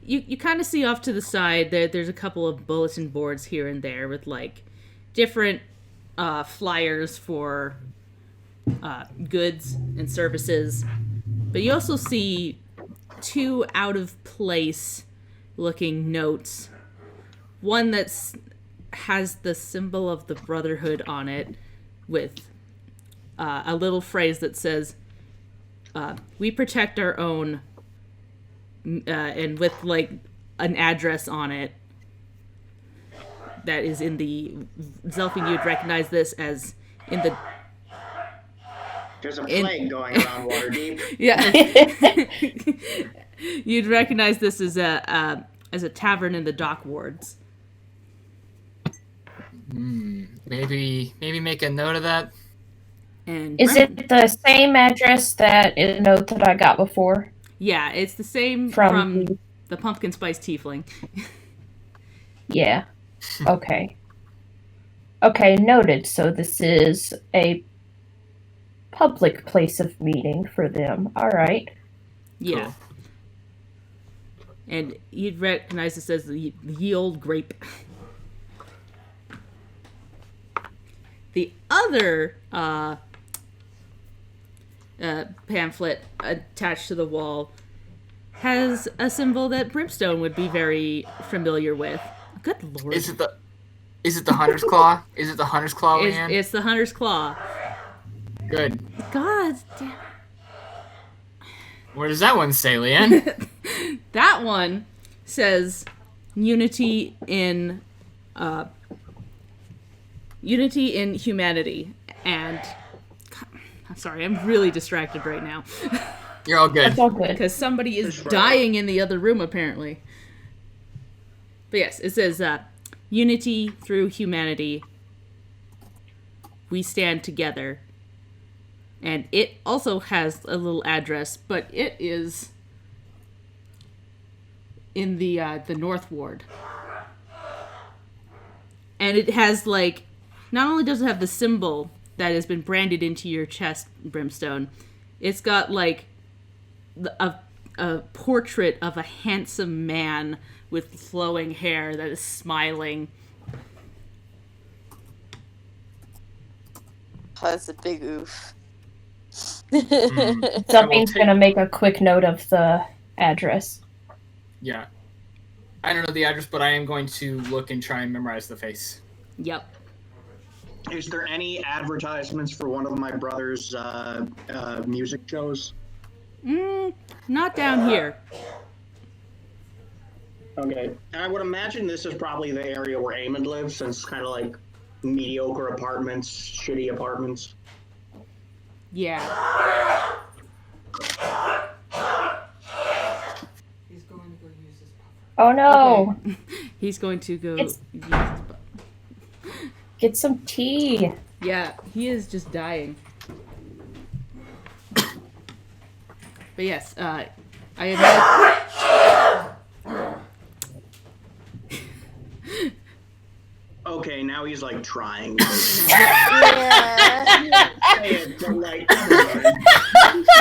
you kind of see off to the side that there's a couple of bulletin boards here and there with like different flyers for goods and services. But you also see two out-of-place looking notes. One has the symbol of the Brotherhood on it with a little phrase that says, "We protect our own," and with like an address on it that is in the... Zelfine, you'd recognize this as in the... There's a plague going around Waterdeep. Yeah. You'd recognize this as as a tavern in the dock wards. Maybe make a note of that. And Is it the same address that in the note that I got before? Yeah, it's the same From the pumpkin spice tiefling. Yeah. Okay. Okay, noted. So this is a public place of meeting for them. All right. Yeah. Cool. And you'd recognize this as the ye old grape. The other pamphlet attached to the wall has a symbol that Brimstone would be very familiar with. Good lord. Is it the hunter's claw? Is it the hunter's claw, Leanne? It's the hunter's claw. Good. God damn. What does that one say, Leanne? That one says unity in humanity. And I'm sorry, I'm really distracted right now. You're all good. That's all good. Because somebody is dying in the other room, apparently. But yes, it says, unity through humanity. We stand together. And it also has a little address, but it is in the North Ward. And it has, like, not only does it have the symbol that has been branded into your chest, Brimstone, it's got, like, a portrait of a handsome man with flowing hair that is smiling. That's a big oof. Something's gonna make a quick note of the address. Yeah. I don't know the address, but I am going to look and try and memorize the face. Yep. Is there any advertisements for one of my brother's music shows? Not down here. Okay. I would imagine this is probably the area where Eamon lives, since it's kind of like mediocre apartments, shitty apartments. Yeah. He's going to go use his buffer. Oh no! Okay. He's going to go use his buffer. Get some tea. Yeah, he is just dying. But yes, I imagine... Okay, now he's like trying.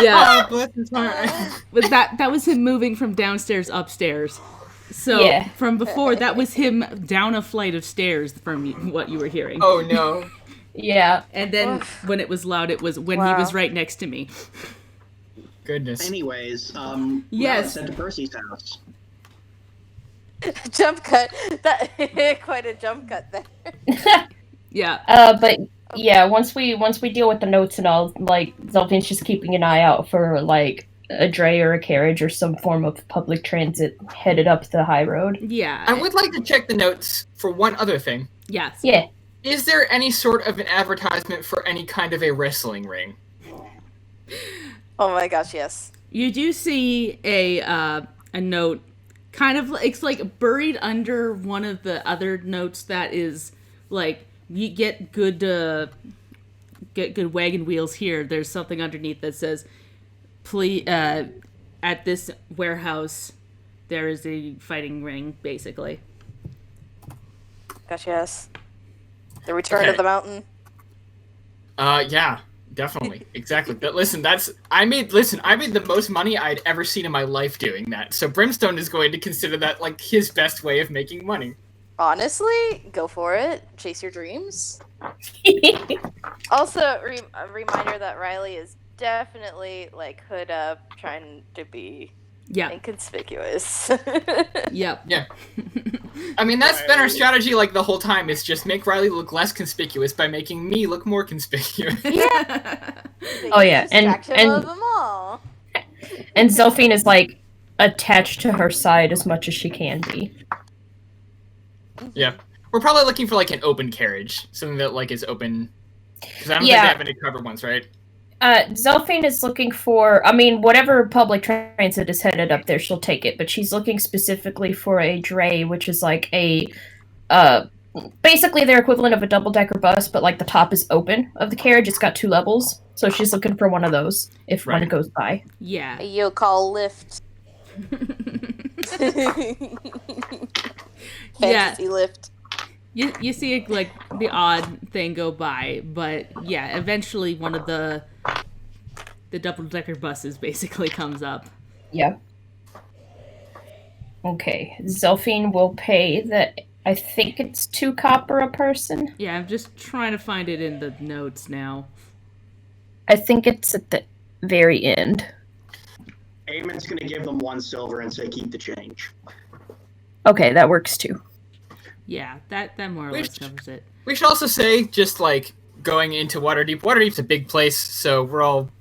Yeah. Bless his heart. But that was him moving from downstairs upstairs. So Yeah. from before, that was him down a flight of stairs from what you were hearing. Oh no. Yeah. And then when it was loud, it was when he was right next to me. Goodness. Anyways, Yes. sent to Percy's house. Jump cut. That quite a jump cut there. Yeah. But yeah, once we deal with the notes and all, like, Zelfin's just keeping an eye out for like a dray or a carriage or some form of public transit headed up the high road. Yeah. I would like to check the notes for one other thing. Yes. Yeah. Is there any sort of an advertisement for any kind of a wrestling ring? Oh my gosh, yes. You do see a note, kind of, it's like buried under one of the other notes that is like, you get good wagon wheels here. There's something underneath that says, please, at this warehouse, there is a fighting ring, basically. Gosh, yes. The return Okay. of the mountain. Yeah, definitely. Exactly. But listen, I made the most money I'd ever seen in my life doing that. So Brimstone is going to consider that like his best way of making money. Honestly, go for it. Chase your dreams. Also, a reminder that Riley is definitely like hood up, trying to be inconspicuous. Yep. Yeah. I mean, that's been our strategy like the whole time. Is just make Riley look less conspicuous by making me look more conspicuous. Oh yeah, Distraction of them all. and Zelfine is like attached to her side as much as she can be. Yeah. We're probably looking for like an open carriage, something that like is open. Because I don't think Yeah. they have any covered ones, right? Zelphine is looking for, I mean, whatever public transit is headed up there, she'll take it, but she's looking specifically for a dray, which is like a, basically their equivalent of a double-decker bus, but like the top is open of the carriage. It's got 2 levels, so she's looking for one of those if one goes by. Yeah. You'll call lift. Fantasy lift. You see like the odd thing go by, but yeah, eventually one of the double-decker buses basically comes up. Yeah. Okay, Zelphine will pay I think it's 2 copper a person. Yeah, I'm just trying to find it in the notes now. I think it's at the very end. Eamon's gonna give them 1 silver and say keep the change. Okay, that works too. Yeah, that more or less covers it. We should also say, just like going into Waterdeep. Waterdeep's a big place, so we're all.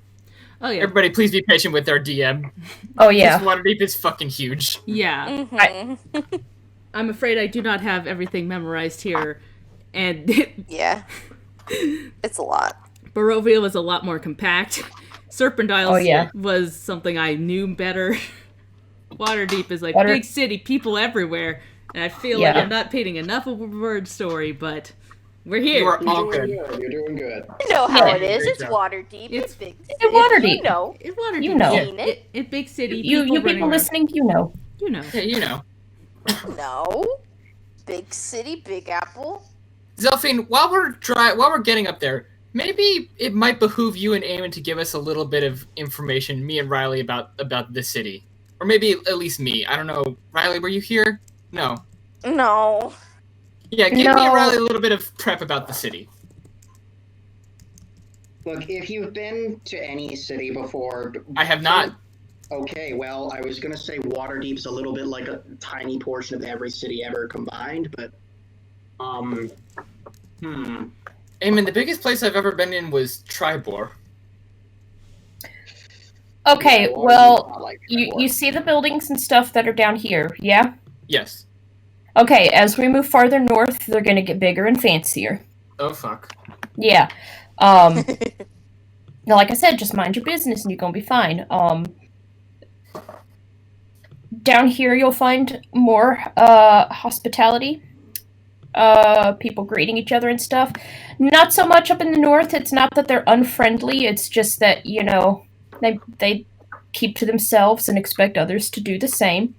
Oh yeah. Everybody, please be patient with our DM. Oh yeah. Waterdeep is fucking huge. Yeah. Mm-hmm. I'm afraid I do not have everything memorized here, and yeah, it's a lot. Barovia was a lot more compact. Serpendiles was something I knew better. Waterdeep is like big city, people everywhere. And I feel like I'm not painting enough of a word story, but we're here. You are all You're good. doing good. You're doing good. You know how it is. It's Waterdeep. It's big. It's Waterdeep. You know. It's Waterdeep. You know. It big city. You people around. listening, you know. You know. Yeah, you know. No. Big city, Big Apple. Zelphine, while we're getting up there, maybe it might behoove you and Eamon to give us a little bit of information, me and Riley, about the city. Or maybe at least me. I don't know. Riley, were you here? No. No. Yeah, give me and Riley a little bit of prep about the city. Look, if you've been to any city before... I have not. Okay, well, I was going to say Waterdeep's a little bit like a tiny portion of every city ever combined, but... Eamon, the biggest place I've ever been in was Tribor. Okay, well, you see the buildings and stuff that are down here, yeah? Yes. Okay, as we move farther north, they're gonna get bigger and fancier. Oh, fuck. Yeah. Now, like I said, just mind your business and you're gonna be fine. Down here you'll find more, hospitality. People greeting each other and stuff. Not so much up in the north. It's not that they're unfriendly, it's just that, you know, they keep to themselves and expect others to do the same.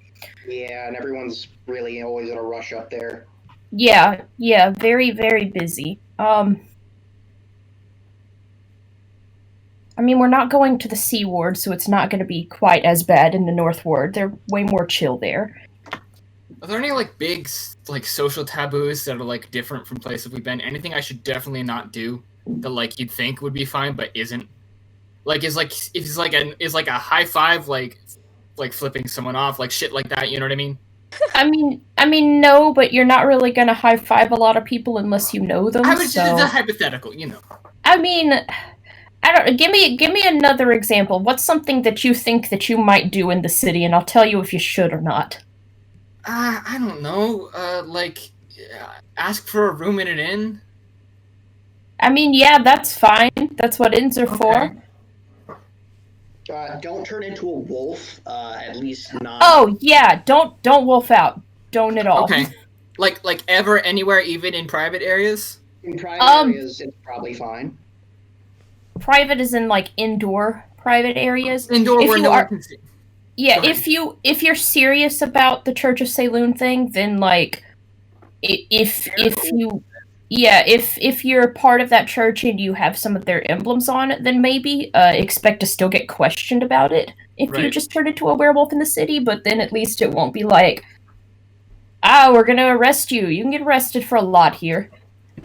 Yeah, and everyone's really always in a rush up there. Yeah, very, very busy. I mean, we're not going to the Sea Ward, so it's not going to be quite as bad in the North Ward. They're way more chill there. Are there any, like, big, like, social taboos that are, like, different from places we've been? Anything I should definitely not do that, like, you'd think would be fine, but isn't? Like, is like a high five, like flipping someone off, like, shit like that, you know what I mean? I mean, no, but you're not really gonna high five a lot of people unless you know them. It's a hypothetical, you know. I mean, I don't. Give me another example. What's something that you think that you might do in the city, and I'll tell you if you should or not. I don't know. Ask for a room in an inn. I mean, yeah, that's fine. That's what inns are for. Don't turn into a wolf. At least not. Oh yeah, don't wolf out. Don't at all. Okay. Like ever, anywhere, even in private areas. In private areas, it's probably fine. Private is in like indoor private areas. Indoor where no one can see. Yeah, if you're serious about the Church of Saloon thing, then like if you're part of that church and you have some of their emblems on it, then maybe expect to still get questioned about it if you just turn into a werewolf in the city, but then at least it won't be like, we're gonna arrest you. You can get arrested for a lot here.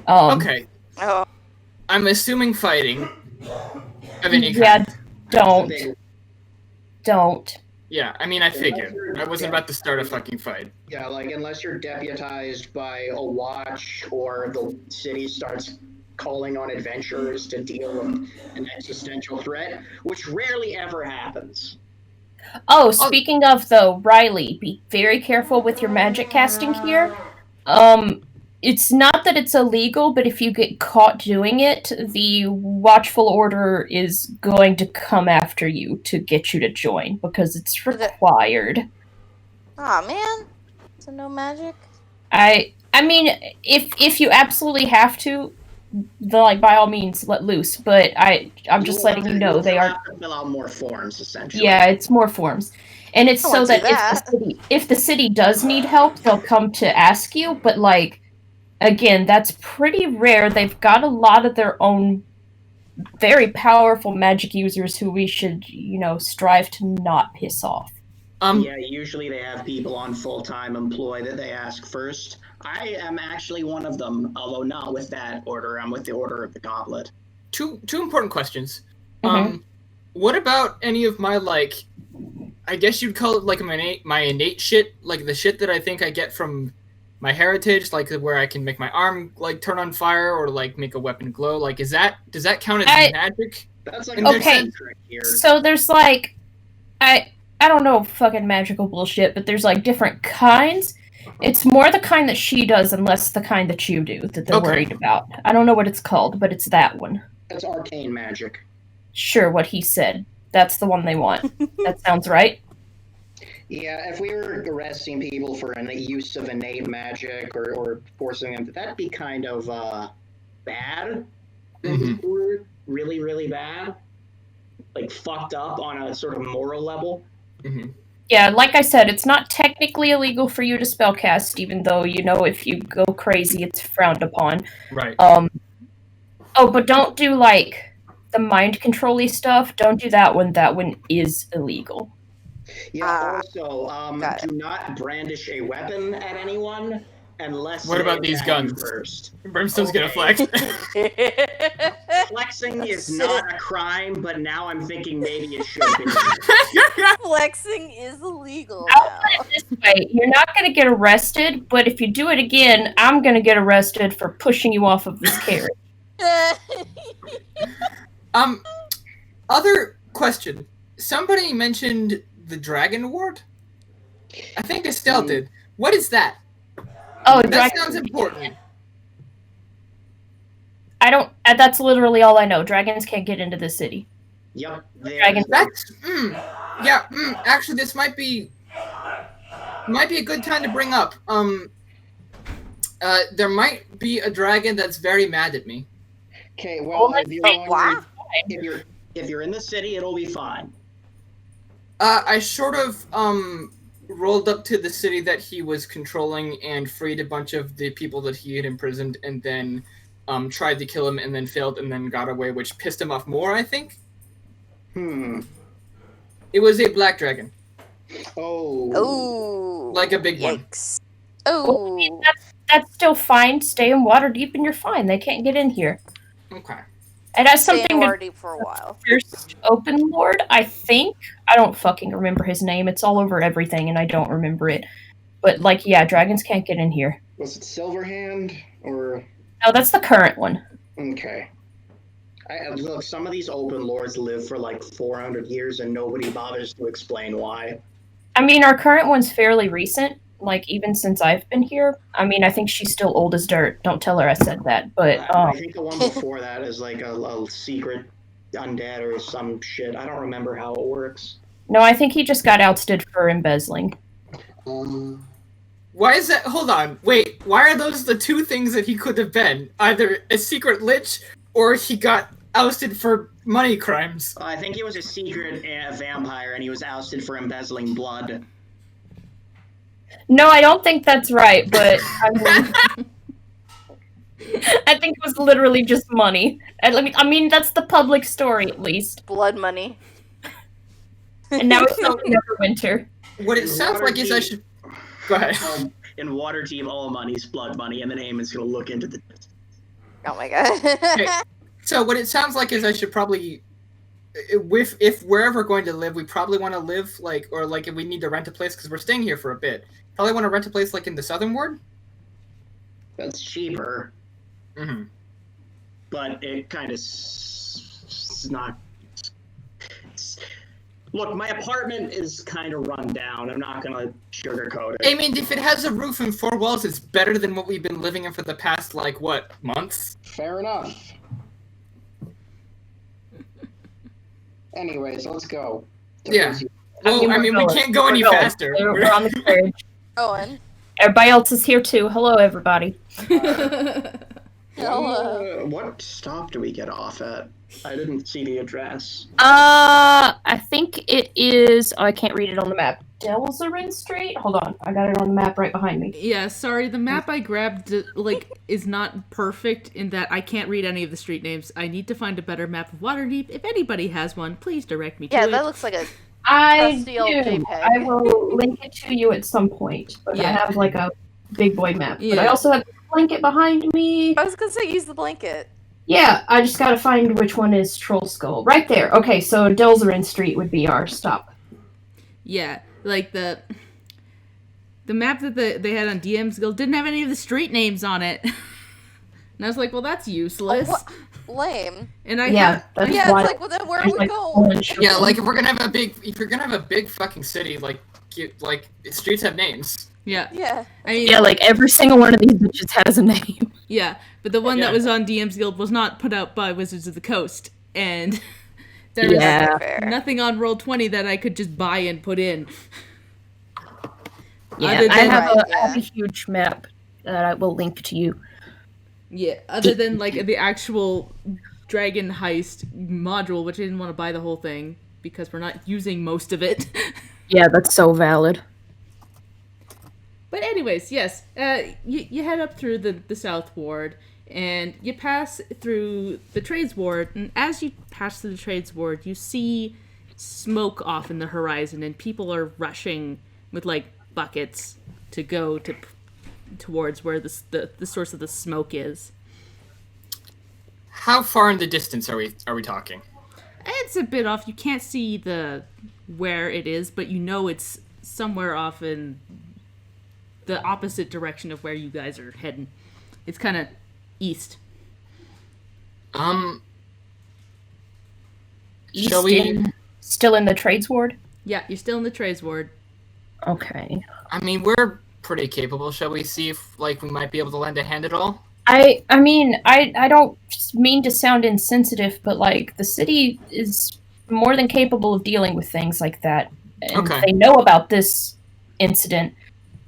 Okay. Oh. I'm assuming fighting of any kind. Yeah, don't. Yeah, I mean, I figured. I wasn't about to start a fucking fight. Yeah, like, unless you're deputized by a watch or the city starts calling on adventurers to deal with an existential threat, which rarely ever happens. Oh, speaking of, though, Riley, be very careful with your magic casting here. it's not that it's illegal, but if you get caught doing it, the Watchful Order is going to come after you to get you to join because it's required. Aw, man. So no magic? I mean, if you absolutely have to, like by all means let loose. But I'm just letting you know they are. Have to fill out more forms, essentially. Yeah, it's more forms, and it's so that if the city does need help, they'll come to ask you. But like, again, that's pretty rare. They've got a lot of their own very powerful magic users who we should, strive to not piss off. Yeah, usually they have people on full-time employ that they ask first. I am actually one of them, although not with that order. I'm with the Order of the Gauntlet. Two important questions. Mm-hmm. What about any of my, I guess you'd call it, my innate shit, like the shit that I think I get from my heritage, like where I can make my arm, turn on fire or, make a weapon glow? Does that count as magic? That's okay. So there's, I don't know fucking magical bullshit, but there's, different kinds. It's more the kind that she does and less the kind that you do that they're worried about. I don't know what it's called, but it's that one. That's arcane magic. Sure, what he said. That's the one they want. That sounds right. Yeah, if we were arresting people for an use of innate magic or forcing them, that'd be kind of bad. Mm-hmm. Really, really bad. Fucked up on a sort of moral level. Mm-hmm. Yeah, like I said, it's not technically illegal for you to spellcast, even though, if you go crazy, it's frowned upon. Right. But don't do, the mind control-y stuff. Don't do that one. That one is illegal. Yeah, also, do not brandish a weapon at anyone unless... What about these guns? First. Brimstone's gonna flex. Flexing is not a crime, but now I'm thinking maybe it should be. Flexing is illegal I'll now. put it this way. You're not going to get arrested, but if you do it again, I'm going to get arrested for pushing you off of this carriage. Other question. Somebody mentioned the Dragon Ward? I think Estelle did. What is that? Oh, that sounds important. I don't. That's literally all I know. Dragons can't get into the city. Yep. Dragons. That's. Actually, this might be a good time to bring up. There might be a dragon that's very mad at me. Okay. Well, if you're in the city, it'll be fine. I sort of rolled up to the city that he was controlling and freed a bunch of the people that he had imprisoned, and then tried to kill him, and then failed, and then got away, which pissed him off more, I think. It was a black dragon. Oh. Like a big Yikes. one. Oh. Well, that's still fine. Stay in Waterdeep and you're fine. They can't get in here. Okay. It has Stay something in to Waterdeep for a while. First Open Lord, I think. I don't fucking remember his name. It's all over everything and I don't remember it. But, dragons can't get in here. Was it Silverhand or... No, that's the current one. Okay. Look, some of these open lords live for 400 years and nobody bothers to explain why. I mean, our current one's fairly recent, even since I've been here. I mean, I think she's still old as dirt. Don't tell her I said that, but... I think the one before that is a secret undead or some shit. I don't remember how it works. No, I think he just got ousted for embezzling. Why is that? Hold on. Wait, why are those the two things that he could have been? Either a secret lich or he got ousted for money crimes. I think he was a secret vampire and he was ousted for embezzling blood. No, I don't think that's right, but I think it was literally just money. I mean, that's the public story, at least. Blood money. And now it's Neverwinter. What it sounds like is I should... Go ahead. In Waterdeep, all money's blood money, and then Eamon's gonna look into the... Oh my god. Okay. So what it sounds like is I should probably... If we're ever going to live, we probably want to live, if we need to rent a place, because we're staying here for a bit. Probably want to rent a place, in the Southern Ward? That's cheaper. Mm-hmm. But it kind of... It's not... Look, my apartment is kind of run down. I'm not gonna sugarcoat it. I mean, if it has a roof and 4 walls, it's better than what we've been living in for the past, like, what, months? Fair enough. Anyways, let's go. Yeah. Well, I mean, we can't go any faster. We're on the bridge. Owen. Everybody else is here too. Hello, everybody. Hello. What stop do we get off at? I didn't see the address. I think it is. Oh, I can't read it on the map. Delzarin Street. Hold on, I got it on the map right behind me. Yeah, sorry, the map I grabbed is not perfect in that I can't read any of the street names. I need to find a better map of Waterdeep. If anybody has one, please direct me to it. Yeah, that looks like a I trusty old do. JPEG. I will link it to you at some point. But I Yeah. have like a big boy map. But I Yeah. also have a blanket behind me. I was gonna say use the blanket. Yeah, I just gotta find which one is Troll Skull. Right there. Okay, so Delzarin Street would be our stop. Yeah, like the map that they had on DM's Guild didn't have any of the street names on it. And I was like, well, that's useless. What? Lame. And I Yeah, have, that's Yeah, why it's like, well, then where are there's, we like, going? orange- Yeah, like, if you're gonna have a big fucking city, like streets have names. yeah. Yeah. I mean, Yeah, like every single one of these bitches has a name. yeah, but the one Yeah. that was on DM's Guild was not put out by Wizards of the Coast, and there Yeah. was Fair. nothing on Roll20 that I could just buy and put in. Yeah, Other I than- have, Right, I have a yeah. huge map that I will link to you. Yeah, other than like the actual Dragon Heist module, which I didn't want to buy the whole thing because we're not using most of it. Yeah, that's so valid. But anyways, yes, you head up through the South Ward, and you pass through the Trades Ward, and as you pass through the Trades Ward, you see smoke off in the horizon, and people are rushing with, like, buckets to go towards where the source of the smoke is. How far in the distance are we talking? It's a bit off. You can't see where it is, but you know it's somewhere off in the opposite direction of where you guys are heading. It's kind of east. Shall we? Still in the Trades Ward? Yeah, you're still in the Trades Ward. Okay. I mean, we're pretty capable. Shall we see if, like, we might be able to lend a hand at all? I mean, I don't mean to sound insensitive, but, like, the city is more than capable of dealing with things like that. And Okay. they know about this incident,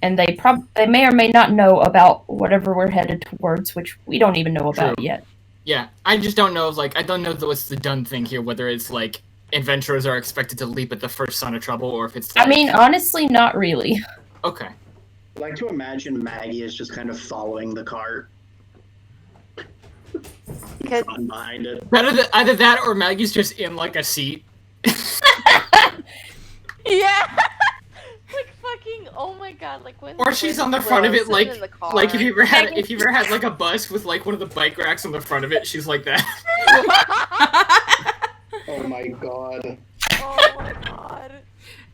and they may or may not know about whatever we're headed towards, which we don't even know about True. yet. Yeah, I just don't know. I don't know what's the done thing here. Whether it's like adventurers are expected to leap at the first sign of trouble, or if it's. Like... I mean, honestly, not really. Okay. I like to imagine Maggie is just kind of following the cart. Could- Run behind it. Either that or Maggie's just in like a seat. Yeah. Like fucking. Oh my god. Like when. Or she's on the front of it, like if you ever had like a bus with like one of the bike racks on the front of it, she's like that. Oh my god. Oh my god.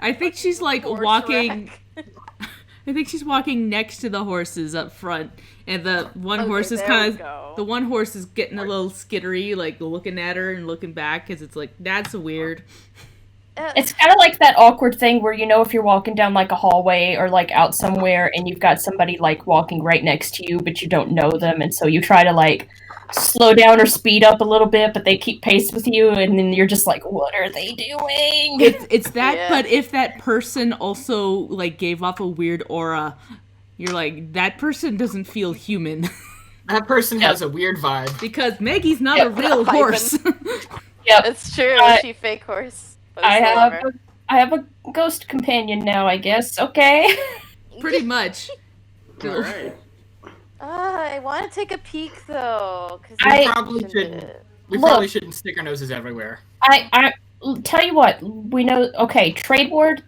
I think she's like Horse walking. rack. I think she's walking next to the horses up front, and the one Okay, horse is there kind we go. of the one horse is getting a little skittery, like looking at her and looking back because it's like that's weird. It's kind of like that awkward thing where, you know, if you're walking down like a hallway or like out somewhere and you've got somebody like walking right next to you, but you don't know them, and so you try to like slow down or speed up a little bit, but they keep pace with you, and then you're just like, what are they doing? It's that, Yeah. but if that person also like gave off a weird aura, you're like that person doesn't feel human That person has a weird vibe. because Maggie's not a Yep. real horse. Yep. It's true. Uh, She fake horse. But I it's have whatever. I have a ghost companion now, I guess. Okay. Pretty much. All right. I want to take a peek though. Cause I- Probably shouldn't. We Look. probably shouldn't stick our noses everywhere. I tell you what, we know. Okay, Trade Ward.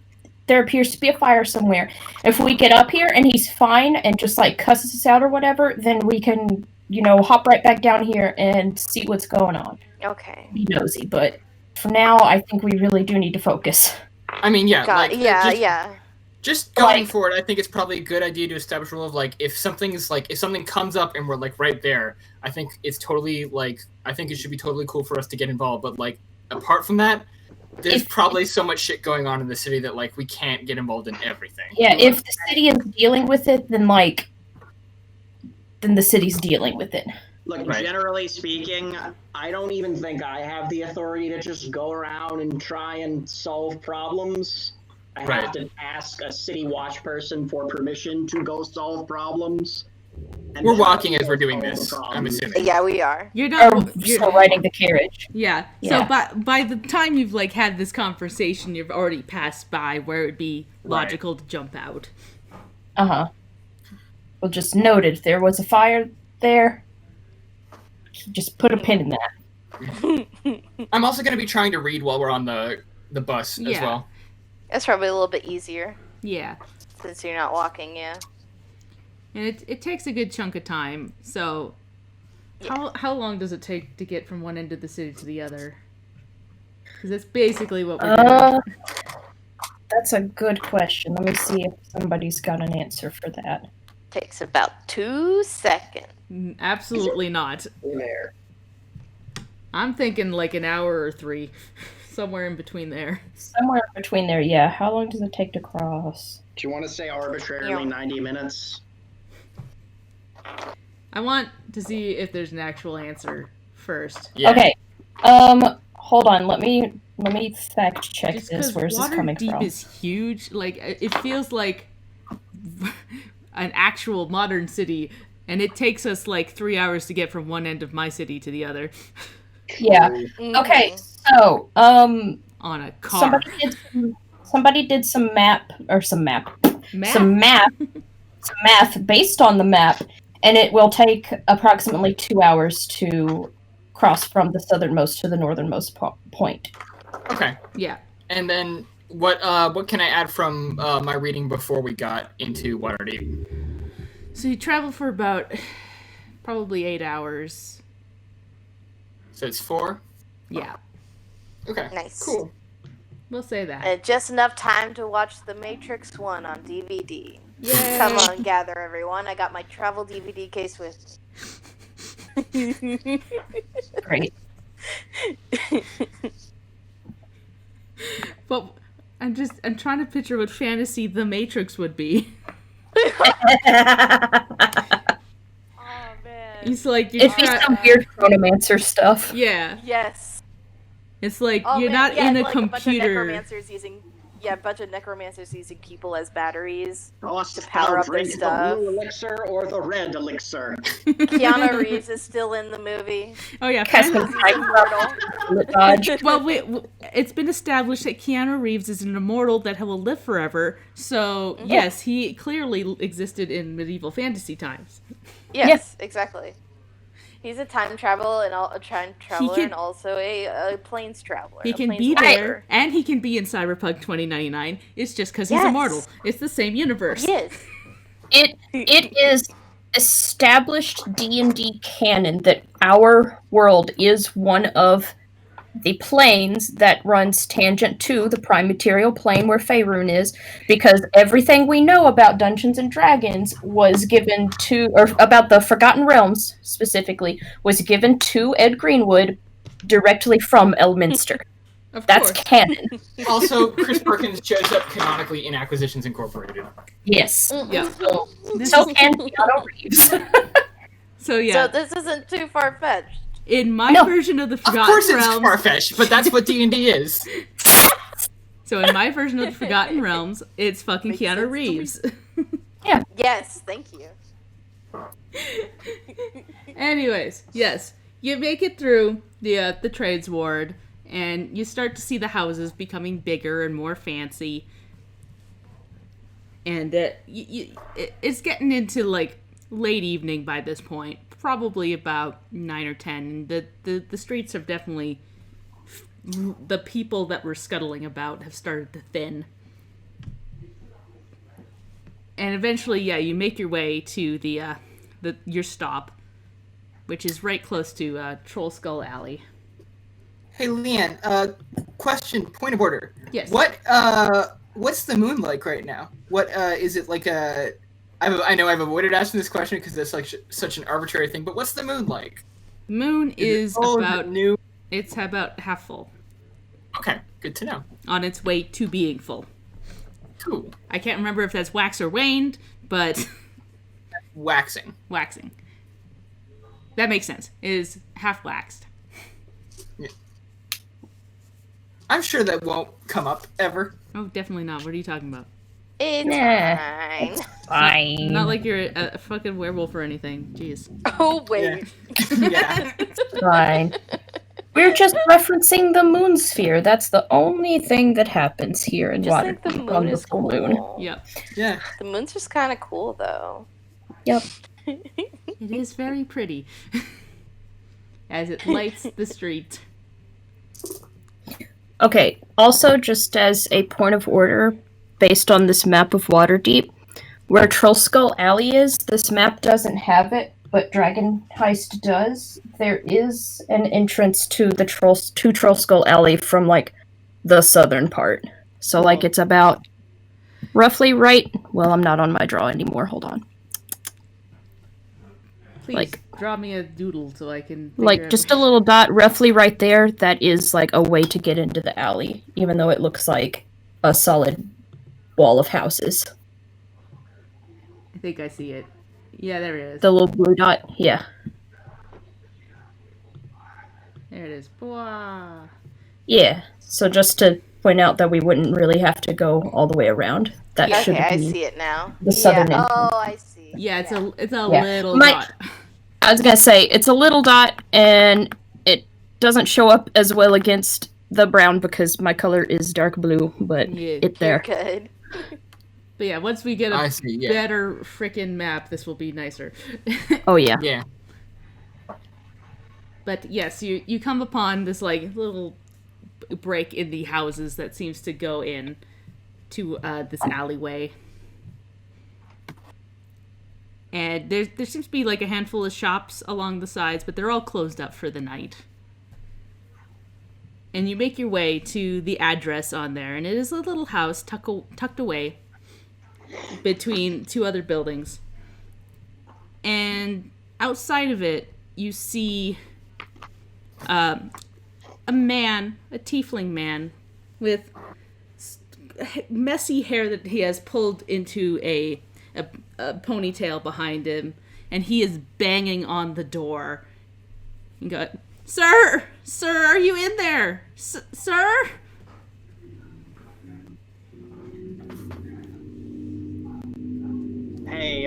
There appears to be a fire somewhere. If we get up here and he's fine and just like cusses us out or whatever, then we can, you know, hop right back down here and see what's going on. Okay. Be nosy, but for now, I think we really do need to focus. I mean, yeah, Got like yeah, just, yeah. just going Like- forward, I think it's probably a good idea to establish a rule of like if something comes up and we're like right there, I think it's totally like I think it should be totally cool for us to get involved. But like apart from that, there's probably so much shit going on in the city that like we can't get involved in everything. Yeah, if the city is dealing with it, then the city's dealing with it. Look, Right. generally speaking, I don't even think I have the authority to just go around and try and solve problems. I Right. have to ask a city watch person for permission to go solve problems. And We're then walking I'll as we're doing solve the this, I'm problems. assuming. Yeah, we are. You're Or not. still riding the carriage. Yeah. Yeah. So by the time you've like had this conversation, you've already passed by where it'd be logical to jump out. Uh-huh. Well, just noted there was a fire there. Just put a pin in that. I'm also going to be trying to read while we're on the bus as Yeah. well. That's probably a little bit easier Yeah. since you're not walking. Yeah. And it takes a good chunk of time. So how long does it take to get from one end of the city to the other? Because that's basically what we're doing. That's a good question. Let me see if somebody's got an answer for that. Takes about 2 seconds. Absolutely not. There. I'm thinking like an hour or 3. Somewhere in between there. Somewhere in between there, yeah. How long does it take to cross? Do you want to say arbitrarily Yeah. 90 minutes? I want to see if there's an actual answer first. Yeah. Okay. Hold on. Let me fact check Just this. because Where's this coming Waterdeep from? is huge, like it feels like an actual modern city, and it takes us like 3 hours to get from one end of my city to the other Yeah. Mhm. Okay. So, on a car. somebody did some math based on the map, and it will take approximately 2 hours to cross from the southernmost to the northernmost point. Okay. Yeah. And then what can I add from my reading before we got into Waterdeep? So you travel for about probably 8 hours. So it's 4? Yeah, Okay. Nice. Cool. we'll say that. And just enough time to watch The Matrix 1 on DVD. Yay. Come on, gather everyone. I got my travel DVD case with me. Great. But I'm trying to picture what fantasy The Matrix would be. Oh, man. It's like It'd be some weird chronomancer stuff. yeah. Yes. It's like Oh, you're man, not yeah, in a like computer. A bunch of necromancers using people as batteries. To power up their drink stuff. the blue elixir or the red elixir. Keanu Reeves is still in the movie. Oh yeah. Casting finally- He's immortal. dodge. Well, it's been established that Keanu Reeves is an immortal that will live forever. So yes, he clearly existed in medieval fantasy times. Yes, exactly. He's a time traveler and can- and also a planes traveler. He a can planes be walker. there, and he can be in Cyberpunk 2099. It's just because he's Yes. immortal. It's the same universe. Yes. It is established D&D canon that our world is one of the planes that runs tangent to the prime material plane where Faerun is, because everything we know about Dungeons and Dragons was given to, or about the Forgotten Realms specifically, was given to Ed Greenwood directly from Elminster. Of That's course. canon. Also, Chris Perkins shows up canonically in Acquisitions Incorporated. Yes. Yeah. So can Keanu Reeves. So yeah, So this isn't too far fetched. in my No. version of the Of Forgotten course it's Realms, far-fetched, but that's what D&D is. so in my version of the Forgotten Realms, it's fucking Makes sense Keanu to Reeves. Yes, thank you. Anyways, yes, you make it through the trades ward, and you start to see the houses becoming bigger and more fancy. And it's getting into like late evening by this point, probably about 9 or 10. The streets have definitely, the people that were scuttling about have started to thin. And eventually, yeah, you make your way to your stop, which is right close to Troll Skull Alley. Hey, Leanne, question, point of order. Yes. What's the moon like right now? What, is it like I know I've avoided asking this question because it's like such an arbitrary thing, but what's the moon like? Moon is Is it about new? it's about half full. Okay, Good to know. On its way to being full. Cool. I can't remember if that's wax or waned, but... Waxing. Waxing. That makes sense. It is half waxed. Yeah. I'm sure that won't come up ever. Oh, definitely not. What are you talking about? It's Nah. fine. Fine. Not like you're a fucking werewolf or anything. Jeez. Oh, wait. Yeah. Fine. We're just referencing the moon sphere. That's the only thing that happens here in Just think the Waterdeep moon on the is full cool. moon. Yep. Yeah. The moon's just kind of cool, though. Yep. It is very pretty. As it lights the street. Okay, also just as a point of order, based on this map of Waterdeep, where Troll Skull Alley is, this map doesn't have it, but Dragon Heist does. There is an entrance to the Troll Skull Alley from, like, the southern part. So, like, it's about roughly right... Well, I'm not on my draw anymore, hold on. Please draw me a doodle so I can Like, just a little dot roughly right there, that is, like, a way to get into the alley, even though it looks like a solid wall of houses. I think I see it. Yeah, there it is. The little blue dot, yeah. There it is. Bwah. Yeah, so just to point out that we wouldn't really have to go all the way around. That Okay, should I be see it now. the southern yeah. entrance. Oh, I see. Yeah, it's a Yeah. little My- dot. I was gonna say, it's a little dot, and it doesn't show up as well against the brown because my color is dark blue, but Yeah. it's there. Good. But yeah, once we get a I see, yeah. better frickin' map, this will be nicer. Oh, yeah. Yeah. But yes, you come upon this like little break in the houses that seems to go in to this alleyway. And there seems to be like a handful of shops along the sides, but they're all closed up for the night. And you make your way to the address on there, and it is a little house tucked away between two other buildings. And outside of it, you see a tiefling man, with messy hair that he has pulled into a ponytail behind him, and he is banging on the door. You go, Sir, are you in there? Sir? Hey,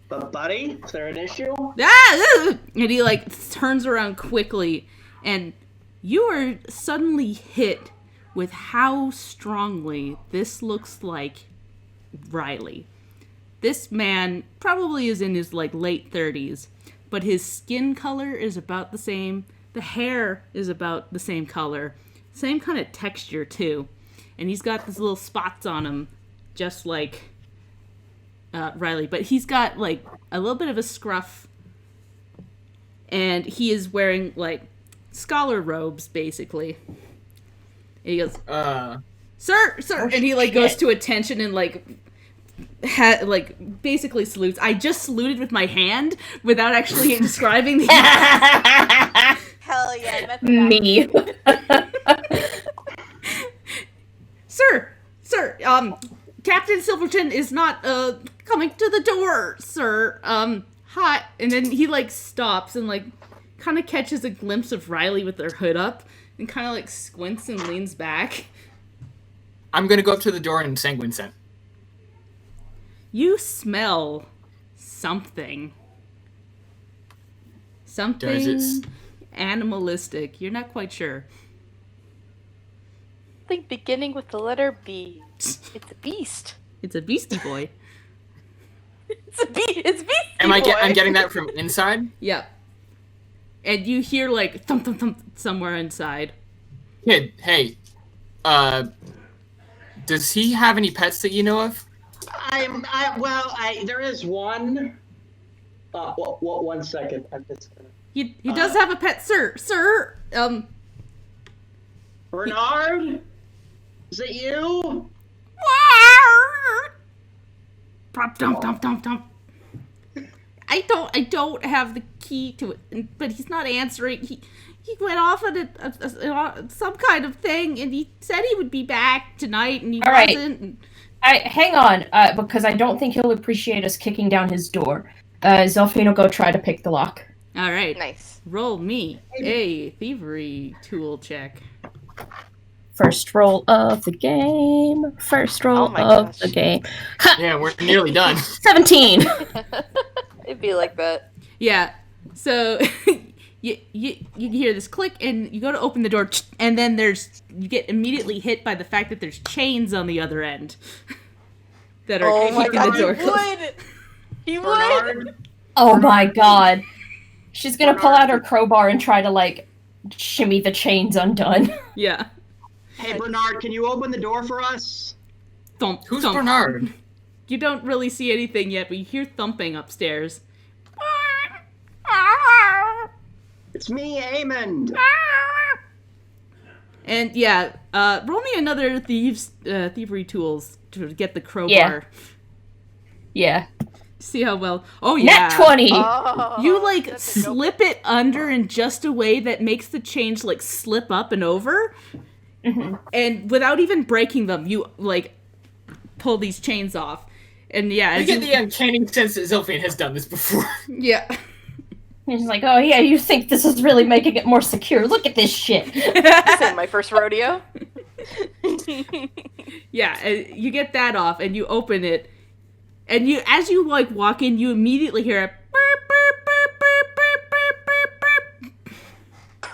but buddy, is there an issue? Ah! And he like turns around quickly, and you are suddenly hit with how strongly this looks like Riley. This man probably is in his like late 30s, but his skin color is about the same. The hair is about the same color, same kind of texture too, and he's got these little spots on him, just like Riley. But he's got like a little bit of a scruff, and he is wearing like scholar robes basically. And he goes, Sir, and he like goes to attention and like basically salutes. I just saluted with my hand without actually describing the Hell yeah, that's Me. Sir, Captain Silverton is not coming to the door, sir. Hi. And then he like stops and like kind of catches a glimpse of Riley with their hood up and kind of like squints and leans back. I'm gonna go up to the door and sanguine scent. You smell something. Something animalistic. You're not quite sure. Something beginning with the letter B. It's a beast. It's a beastie boy. It's Beastie I'm getting that from inside? Yep. And you hear like thump thump thump somewhere inside. Kid, hey. Does he have any pets that you know of? There is one. One second. I'm just gonna... He does have a pet, sir. Bernard? Is it you? Pop dump dump dump dump. I don't have the key to it, but he's not answering. he went off on some kind of thing, and he said he would be back tonight, and he wasn't. Hang on, because I don't think he'll appreciate us kicking down his door. Zelfine will go try to pick the lock. All right. Nice. Roll me a thievery tool check. First roll of the game. The game. Yeah, we're nearly done. 17. It'd be like that. Yeah. So you hear this click, and you go to open the door, and then you get immediately hit by the fact that there's chains on the other end that are keeping the door closed. He would. Oh my god. She's gonna pull out her crowbar and try to, like, shimmy the chains undone. Yeah. Hey, Bernard, can you open the door for us? Thump. Who's thump. Bernard? You don't really see anything yet, but you hear thumping upstairs. It's me, Amond. And yeah, roll me another thievery tools to get the crowbar. Yeah. See how well. Oh yeah. Nat 20. Oh, You like slip it under in just a way that makes the chains like slip up and over, and without even breaking them, you like pull these chains off. And yeah, You get the uncanny sense that Zelfine has done this before. Yeah. He's like, oh yeah, you think this is really making it more secure? Look at this shit. This ain't my first rodeo. Yeah, you get that off, and you open it, and as you like walk in, you immediately hear a burp, burp, burp, burp, burp, burp, burp, burp.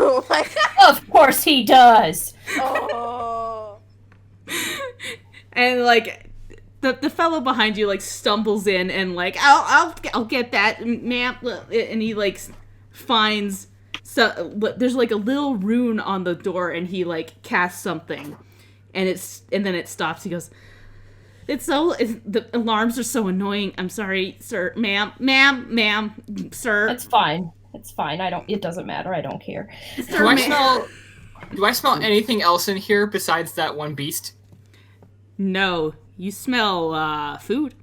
Oh my god. Of course he does. Oh. And like the fellow behind you like stumbles in and like I'll get that, ma'am, and he like finds there's like a little rune on the door, and he like casts something, and then it stops. He goes, the alarms are so annoying. I'm sorry, sir, ma'am, sir. It's fine. It doesn't matter. I don't care. Sir, Do I smell anything else in here besides that one beast? No, you smell food,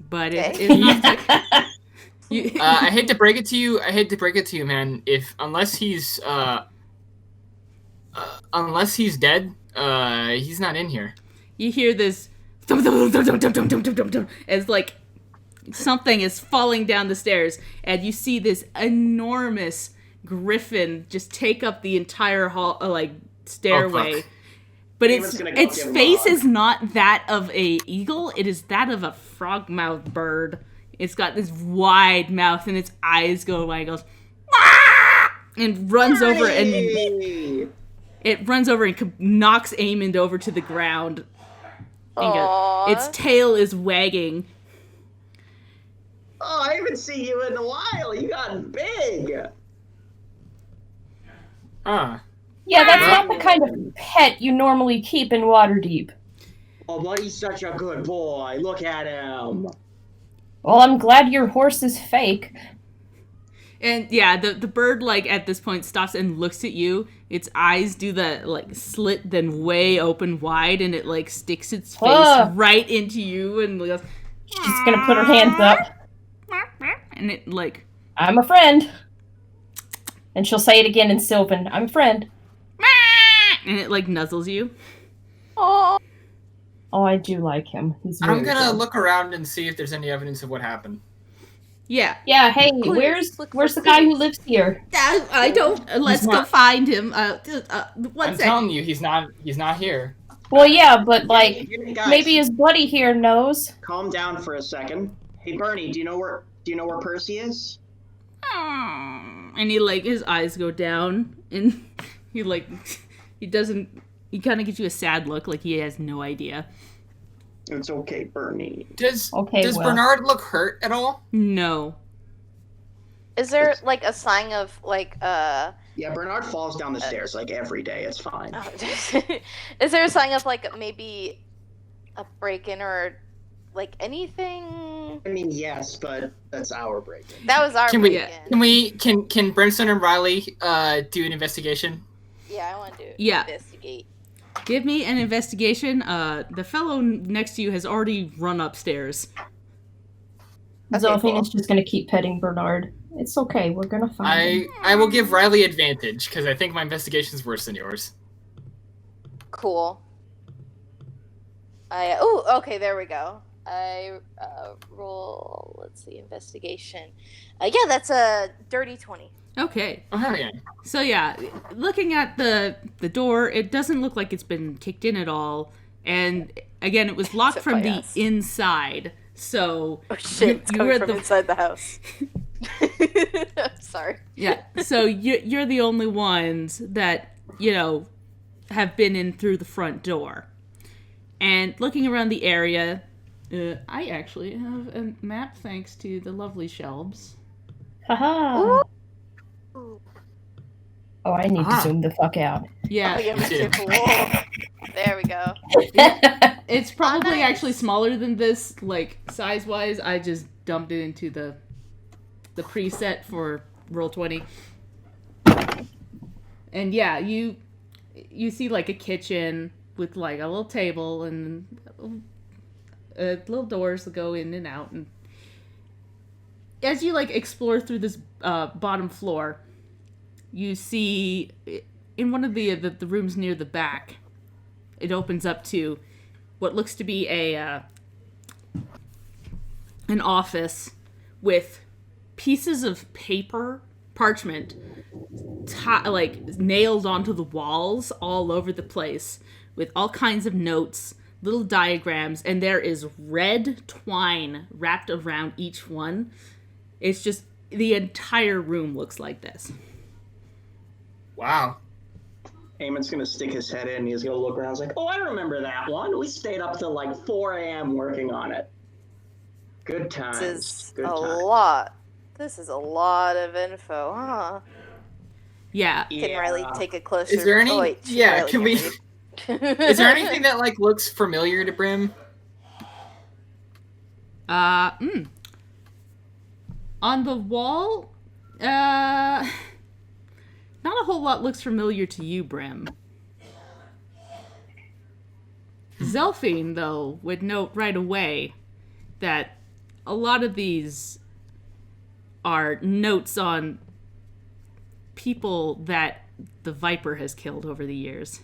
but it's Okay. not. I hate to break it to you, man. Unless he's dead, he's not in here. You hear this dum, dum, dum, dum, dum, dum, dum, dum, dum, dum, as like something is falling down the stairs, and you see this enormous griffin just take up the entire hall, stairway. Oh, fuck. But Damon's gonna go its give him face a hug. is not that of a eagle. It is that of a frog-mouthed bird. It's got this wide mouth, and its eyes go wide. It goes, "Ah!" and runs over, and Hey! it runs over and knocks Amond over to the ground. And Aww. its tail is wagging. Oh, I haven't seen you in a while. You got big. Yeah, that's not the kind of pet you normally keep in Waterdeep. Oh, but he's such a good boy. Look at him. Well, I'm glad your horse is fake. And yeah, the bird like at this point stops and looks at you. Its eyes do the like slit, then way open wide, and it like sticks its face right into you and goes. She's gonna put her hands up. And it like, I'm a friend. And she'll say it again in Sylvan. I'm a friend. and it like nuzzles you. Oh. Oh, I do like him. He's I'm very gonna good. look around and see if there's any evidence of what happened. Yeah. Yeah, hey, Clues. where's the guy who lives here? I don't. Let's He's go not- find him. One I'm second. telling you, he's not here. Well, yeah, but like Guys, maybe his buddy here knows. calm down for a second. Hey, Bernie, do you know where Percy is? And he like his eyes go down, and he like he kind of gives you a sad look, like he has no idea. It's okay, Bernie. Does Okay, well. Bernard look hurt at all? No. Is there like a sign of like Yeah, Bernard falls down the stairs like every day. It's fine. is there a sign of like maybe a break-in or like anything? I mean, yes, but that's our break-in. That was our Can break-in. can Brimstone and Riley do an investigation? Yeah, I want to Yeah. investigate. Give me an investigation. The fellow next to you has already run upstairs. Okay, Zelfine cool. is just gonna keep petting Bernard. It's okay. We're gonna find him. I will give Riley advantage because I think my investigation is worse than yours. Cool. Okay, there we go. I roll. Let's see, investigation. Yeah, that's a dirty 20. Okay. Oh hell yeah! So yeah, looking at the door, it doesn't look like it's been kicked in at all. And again, it was locked from the inside. So oh shit! It's coming from inside the house. I'm sorry. Yeah. So you're the only ones that have been in through the front door. And looking around the area, I actually have a map thanks to the lovely Shelbs. Haha. Oh, I need to zoom the fuck out. Yeah. Oh, yeah, me too. Cool. There we go. It's probably actually smaller than this, like size-wise. I just dumped it into the preset for Roll20. And yeah, you see like a kitchen with like a little table and little doors that go in and out. And as you like explore through this bottom floor, you see in one of the rooms near the back, it opens up to what looks to be an office with pieces of parchment, nailed onto the walls all over the place, with all kinds of notes, little diagrams, and there is red twine wrapped around each one. It's just, the entire room looks like this. Wow. Eamon's gonna stick his head in. He's gonna look around. He's like, "Oh, I remember that one. We stayed up till like 4 a.m. working on it. Good times. This is Good a times. lot. This is a lot of info, huh? Yeah. Can Riley take a closer? Is there any? Oh, wait, yeah. Riley Can we? Is there anything that like looks familiar to Brim? On the wall, not a whole lot looks familiar to you, Brim. Zelphine, though, would note right away that a lot of these are notes on people that the Viper has killed over the years.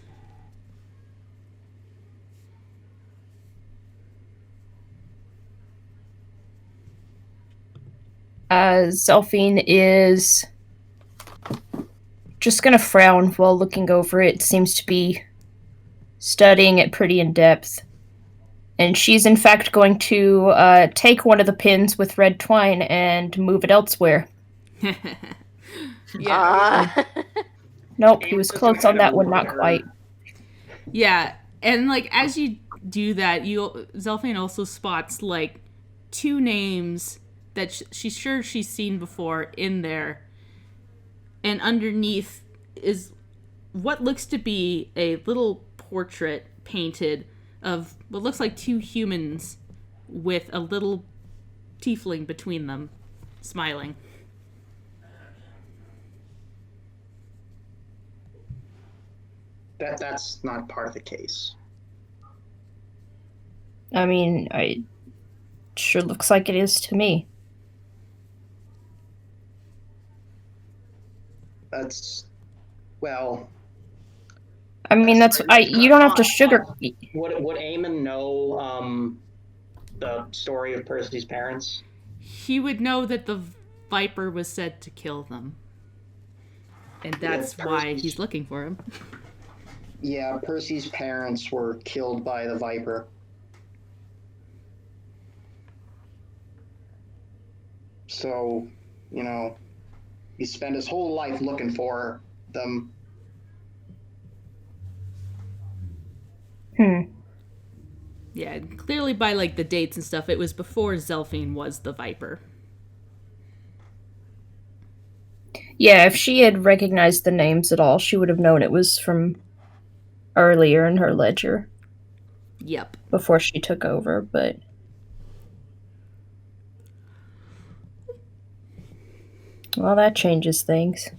Zelphine is just gonna frown while looking over it. Seems to be studying it pretty in depth. And she's in fact going to take one of the pins with red twine and move it elsewhere. Yeah. Nope, he was close on that one, not quite. Yeah, and like as you do that, Zelphine also spots like two names that she's sure she's seen before in there. And underneath is what looks to be a little portrait painted of what looks like two humans with a little tiefling between them, smiling. That's not part of the case. I mean, it sure looks like it is to me. That's, well... I mean, you don't have to sugar... Would Eamon know, the story of Percy's parents? He would know that the Viper was said to kill them. And that's why he's looking for him. Yeah, Percy's parents were killed by the Viper. So, he spent his whole life looking for them. Yeah, clearly by like the dates and stuff, it was before Zelphine was the Viper. Yeah, if she had recognized the names at all, she would have known it was from earlier in her ledger. Yep. Before she took over, but... Well, that changes things.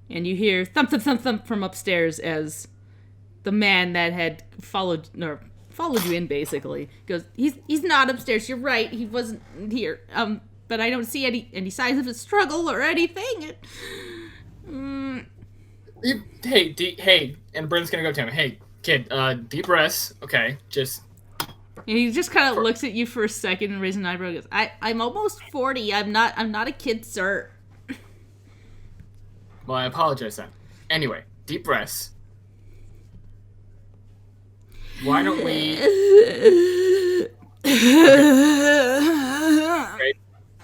And you hear thump, thump, thump, thump from upstairs as the man that had followed followed you in, basically. He goes, he's not upstairs. You're right. He wasn't here. But I don't see any signs of a struggle or anything. Hey, and Bryn's gonna go to him. Hey, kid, deep breaths. Okay, just. And he just kind of looks at you for a second and raises an eyebrow and goes, I'm almost 40. I'm not a kid, sir. Well, I apologize then. Anyway, deep breaths. Why don't we...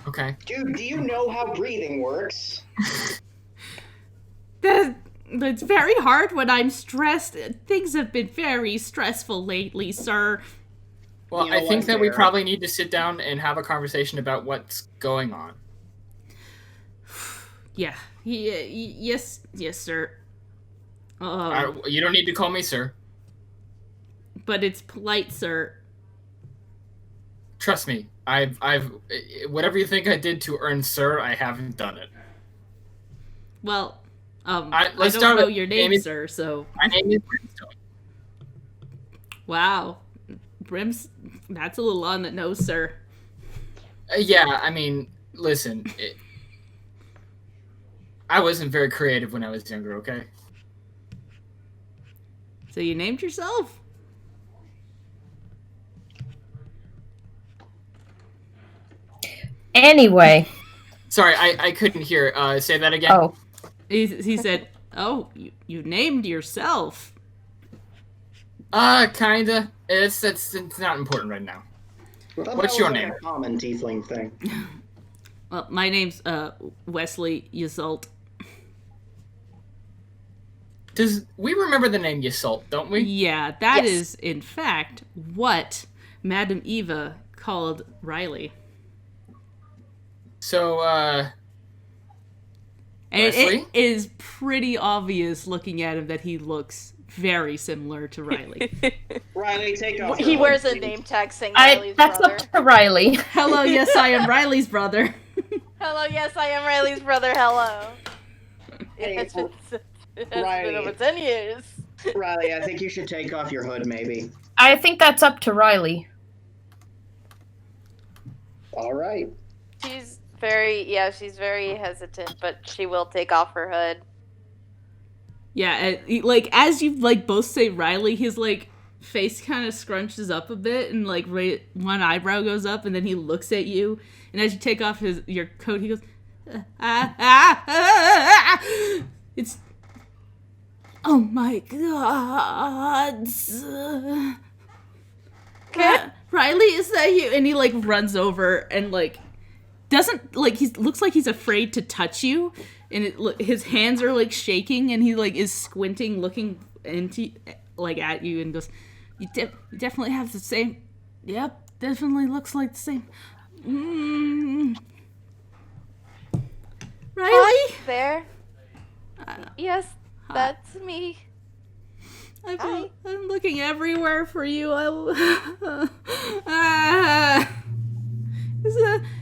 Okay. Dude, do you know how breathing works? It's very hard when I'm stressed. Things have been very stressful lately, sir. Well, I think that we probably need to sit down and have a conversation about what's going on. Yeah. Yes, sir. You don't need to call me sir. But it's polite, sir. Trust me, I've whatever you think I did to earn sir, I haven't done it. Well, I don't know your name, sir, so... My name is Brimstone. Wow. That's a little on the nose, sir. Yeah, I mean, listen, I wasn't very creative when I was younger, okay? So you named yourself? Anyway. Sorry, I couldn't hear. Say that again. Oh. He said, oh, you named yourself. Kinda. It's not important right now. What's your name? A common tiefling thing. Well, my name's Wesley Yasult. We remember the name Yasult, don't we? Yeah, that is in fact what Madame Eva called Riley. So, and Wesley? it is pretty obvious looking at him that he looks very similar to Riley. Riley, take off. He wears a name tag saying Riley's That's brother. up to Riley. Hello, yes, I am Riley's brother. Hello, yes, I am Riley's brother. Hello. Hey, It's been Riley. over 10 years. Riley, I think you should take off your hood, maybe. I think that's up to Riley. All right. She's very hesitant, but she will take off her hood. Yeah, and, like, as you, like, both say Riley, his, like, face kind of scrunches up a bit, and, like, one eyebrow goes up, and then he looks at you, and as you take off your coat, he goes, It's... Oh my god. Riley, is that you? And he, like, runs over and, like, doesn't, like, he looks like he's afraid to touch you, and his hands are, like, shaking, and he, like, is squinting, looking into, like, at you, and goes, you definitely have the same, yep, definitely looks like the same. Riley? Hi there. Yes, that's me. I'm looking everywhere for you.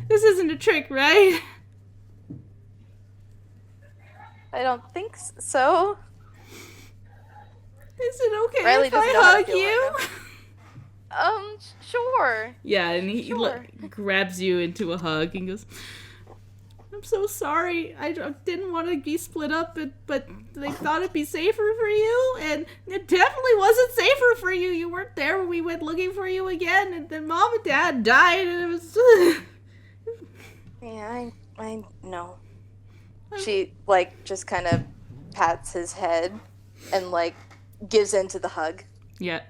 This isn't a trick, right? I don't think so. Is it okay Riley if I doesn't know how to hug feel you? right Sure. Yeah, and he Sure. grabs you into a hug and goes, I'm so sorry. I didn't want to be split up, but they thought it'd be safer for you, and it definitely wasn't safer for you. You weren't there when we went looking for you again, and then Mom and Dad died, and it was... Yeah, I know. She, like, just kind of pats his head and, like, gives into the hug. Yeah.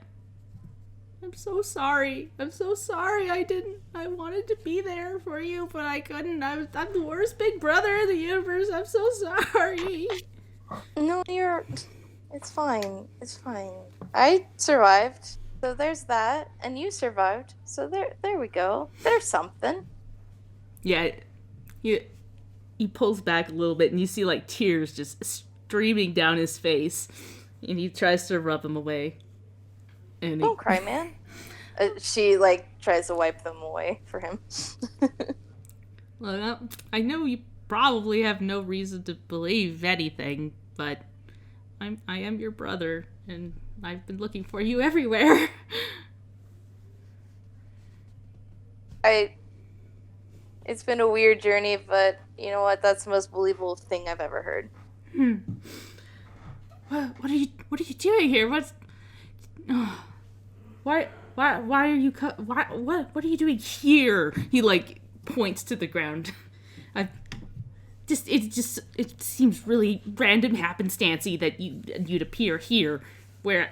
I'm so sorry. I'm so sorry. I wanted to be there for you, but I couldn't. I'm the worst big brother in the universe. I'm so sorry. No, it's fine. It's fine. I survived. So there's that. And you survived. So there we go. There's something. Yeah. He pulls back a little bit, and you see, like, tears just streaming down his face. And he tries to rub them away. And Don't cry, man. She, like, tries to wipe them away for him. Well, I know you probably have no reason to believe anything, but I am your brother, and I've been looking for you everywhere. It's been a weird journey, but you know what? That's the most believable thing I've ever heard. What are you doing here? Why are you what are you doing here? He like points to the ground. It seems really random happenstancey that you'd appear here where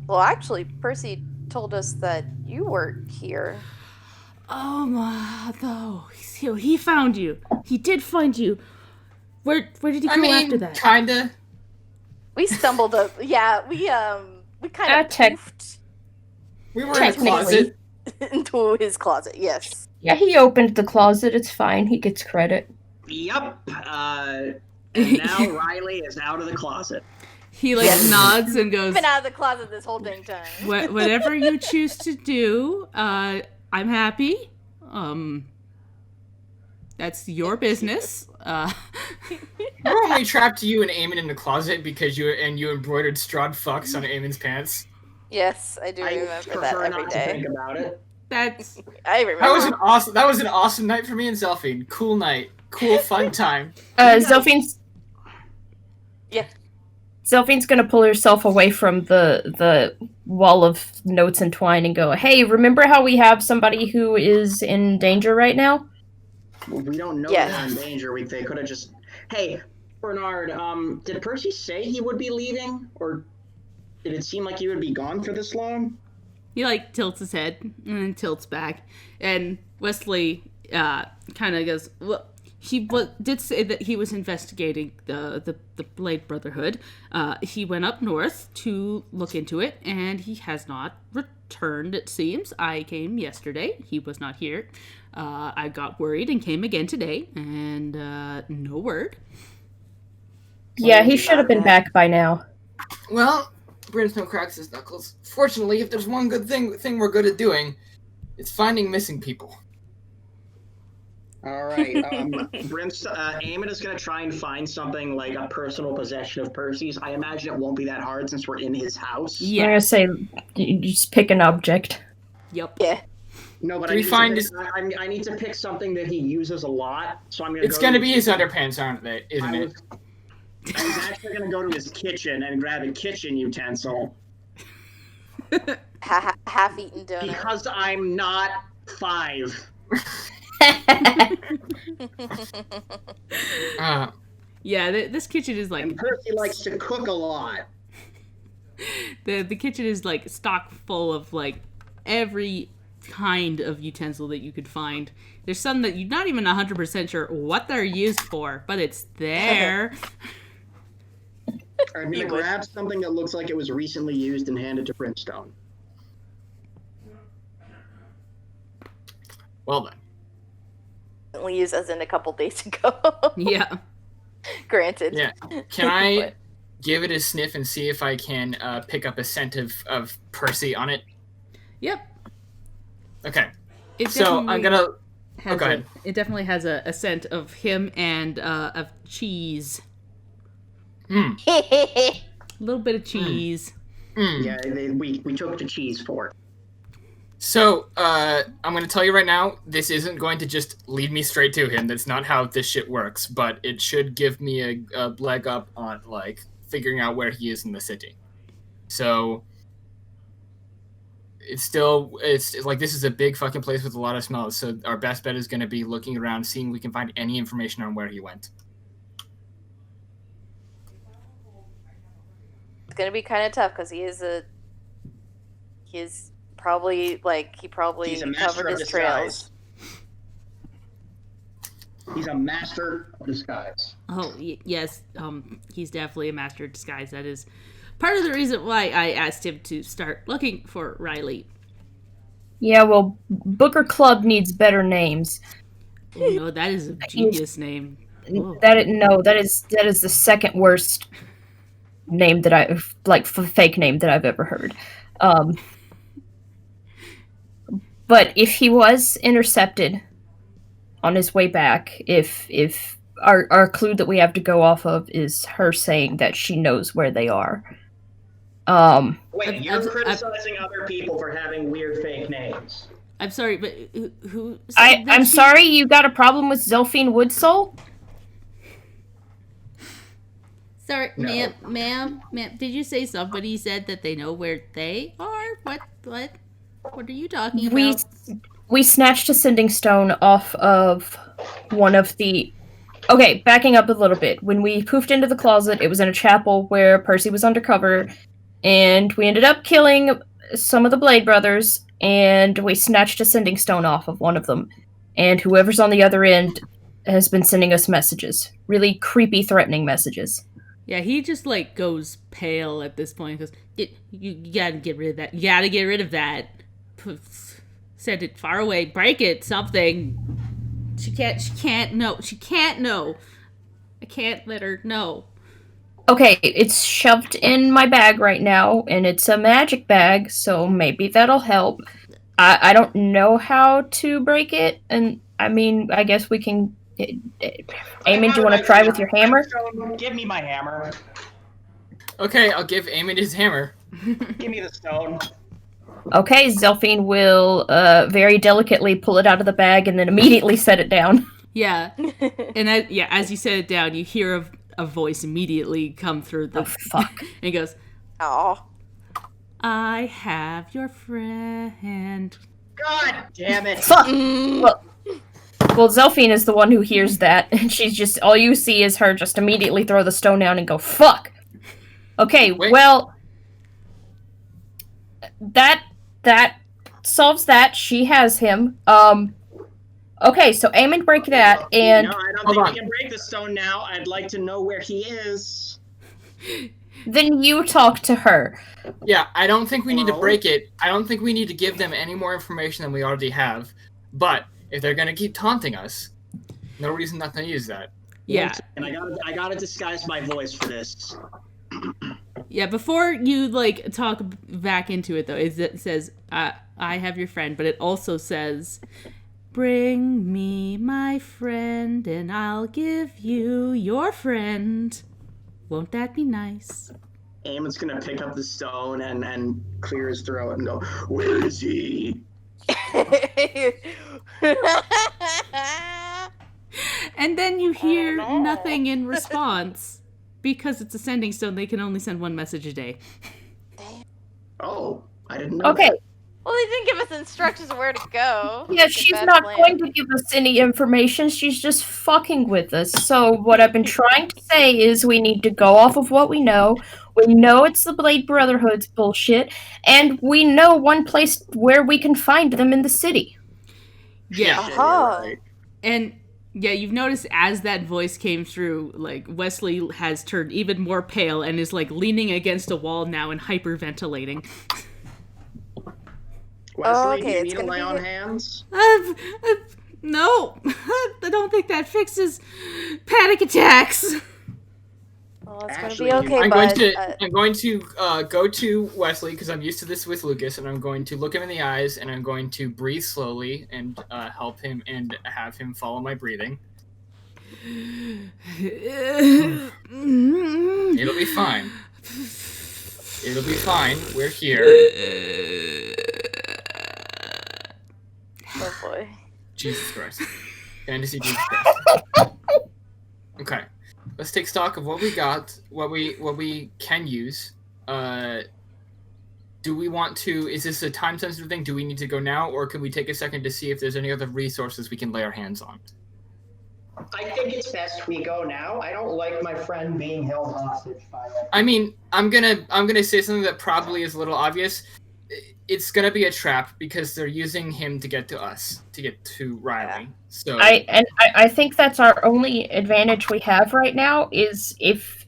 Well, actually, Percy told us that you were here. Though he found you. He did find you. Where did he go after that? Kinda. We stumbled up. Yeah, we kind of poofed we were in a closet. into his closet. Yes. Yeah, he opened the closet. It's fine. He gets credit. Yep. And now Riley is out of the closet. He nods and goes. I've been out of the closet this whole dang time. Whatever you choose to do, I'm happy. That's your business. Remember when we trapped you and Eamon in the closet because you embroidered strawed fucks on Eamon's pants? Yes, I do remember that every not day. To think about it. I remember. That was an awesome night for me and Zelphine. Cool night. Cool fun time. Zelphine's Yeah. Zelphine's gonna pull herself away from the wall of notes and twine and go, "Hey, remember how we have somebody who is in danger right now?" Well, we don't know they're in danger. They could have just. Hey, Bernard. Did Percy say he would be leaving, or did it seem like he would be gone for this long? He tilts his head and then tilts back, and Wesley kind of goes, "Well, he did say that he was investigating the Blade Brotherhood. He went up north to look into it, and he has not returned, it seems. I came yesterday. He was not here. I got worried and came again today, and no word." Yeah, he should have been back by now. Well, Brimstone cracks his knuckles. Fortunately, if there's one good thing we're good at doing, it's finding missing people. All right. Eamon is going to try and find something like a personal possession of Percy's. I imagine it won't be that hard since we're in his house. Yeah. I'm going to say, you just pick an object. Yep. Yeah. No, but I need to pick something that he uses a lot. So I'm going to. It's going to be his underpants, aren't they? Isn't it? I was actually going to go to his kitchen and grab a kitchen utensil. Half-eaten donut. Because I'm not 5. This kitchen is and Percy likes to cook a lot. The kitchen is stocked full of every kind of utensil that you could find. There's some that you're not even 100% sure what they're used for, but it's there. I'm gonna grab something that looks like it was recently used and hand it to Brimstone. Well then. We use as in a couple days ago. Yeah. Granted. Yeah. Can I give it a sniff and see if I can pick up a scent of Percy on it? Yep. Okay. So I'm gonna. Go ahead. It definitely has a scent of him and of cheese. A little bit of cheese. Yeah, we took the cheese for it. So, I'm going to tell you right now, this isn't going to just lead me straight to him. That's not how this shit works, but it should give me a leg up on, figuring out where he is in the city. So, it's this is a big fucking place with a lot of smells, so our best bet is going to be looking around, seeing if we can find any information on where he went. It's going to be kind of tough, because he is probably covered his trails. He's a master of disguise. Oh yes, he's definitely a master of disguise. That is part of the reason why I asked him to start looking for Riley. Yeah, well, Booker Club needs better names. Oh no, that is a genius name. Oh. That is the second worst name that I've fake name that I've ever heard. But if he was intercepted on his way back, if our clue that we have to go off of is her saying that she knows where they are. Wait, you're criticizing other people for having weird fake names. I'm sorry, but who said that I'm sorry you got a problem with Zelphine Woodsoul? Sorry, No. ma'am, did you say somebody said that they know where they are? What are you talking about? We snatched a sending stone off of one of the... Okay, backing up a little bit. When we poofed into the closet, it was in a chapel where Percy was undercover, and we ended up killing some of the Blade brothers, and we snatched a sending stone off of one of them. And whoever's on the other end has been sending us messages. Really creepy, threatening messages. Yeah, he just, like, goes pale at this point. He goes, you gotta get rid of that. You gotta get rid of that. Send it far away. Break it. Something. She can't know. She can't know. I can't let her know. Okay, it's shoved in my bag right now, and it's a magic bag, so maybe that'll help. I don't know how to break it, and I mean, I guess we can... Eamon, do you want to try with your hammer? Give me my hammer. Okay, I'll give Eamon his hammer. Give me the stone. Okay, Zelphine will very delicately pull it out of the bag and then immediately set it down. Yeah. And as you set it down, you hear a voice immediately come through the... Oh, fuck. And he goes, Oh. I have your friend. God damn it. Fuck! Well, Zelphine is the one who hears that, and she's just... All you see is her just immediately throw the stone down and go, fuck! Okay, Wait. well... That solves that. She has him. Okay, so Eamon break that, and... No, I don't think we can break the stone now. I'd like to know where he is. Then you talk to her. Yeah, I don't think we need to break it. I don't think we need to give them any more information than we already have. But if they're gonna keep taunting us, no reason not to use that. Yeah. And I gotta disguise my voice for this. Yeah, before you, like, talk back into it, though, it says, I have your friend, but it also says, bring me my friend, and I'll give you your friend. Won't that be nice? Eamon's gonna pick up the stone and clear his throat and go, where is he? And then you hear nothing in response. Because it's a sending stone, they can only send one message a day. Oh, I didn't know. Okay. That. Well, they didn't give us instructions of where to go. Yeah, she's not going to give us any information. She's just fucking with us. So what I've been trying to say is we need to go off of what we know. We know it's the Blade Brotherhood's bullshit, and we know one place where we can find them in the city. Yeah. Uh-huh. Right. And yeah, you've noticed as that voice came through, like, Wesley has turned even more pale and is, like, leaning against a wall now and hyperventilating. Wesley, okay, do you it's need to gonna lay be on good. hands? No. I don't think that fixes panic attacks. Oh, it's Actually, gonna be okay, I'm bud. going to go to Wesley because I'm used to this with Lucas, and I'm going to look him in the eyes, and I'm going to breathe slowly and help him and have him follow my breathing. It'll be fine. It'll be fine. We're here. Oh boy. Jesus Christ. Fantasy Jesus Christ. Okay. Let's take stock of what we got, what we can use. Do we want to... Is this a time-sensitive thing? Do we need to go now, or can we take a second to see if there's any other resources we can lay our hands on? I think it's best we go now. I don't like my friend being held hostage by it. I mean, I'm gonna say something that probably is a little obvious. It's gonna be a trap because they're using him to get to us, to get to Riley. So I think that's our only advantage we have right now is if...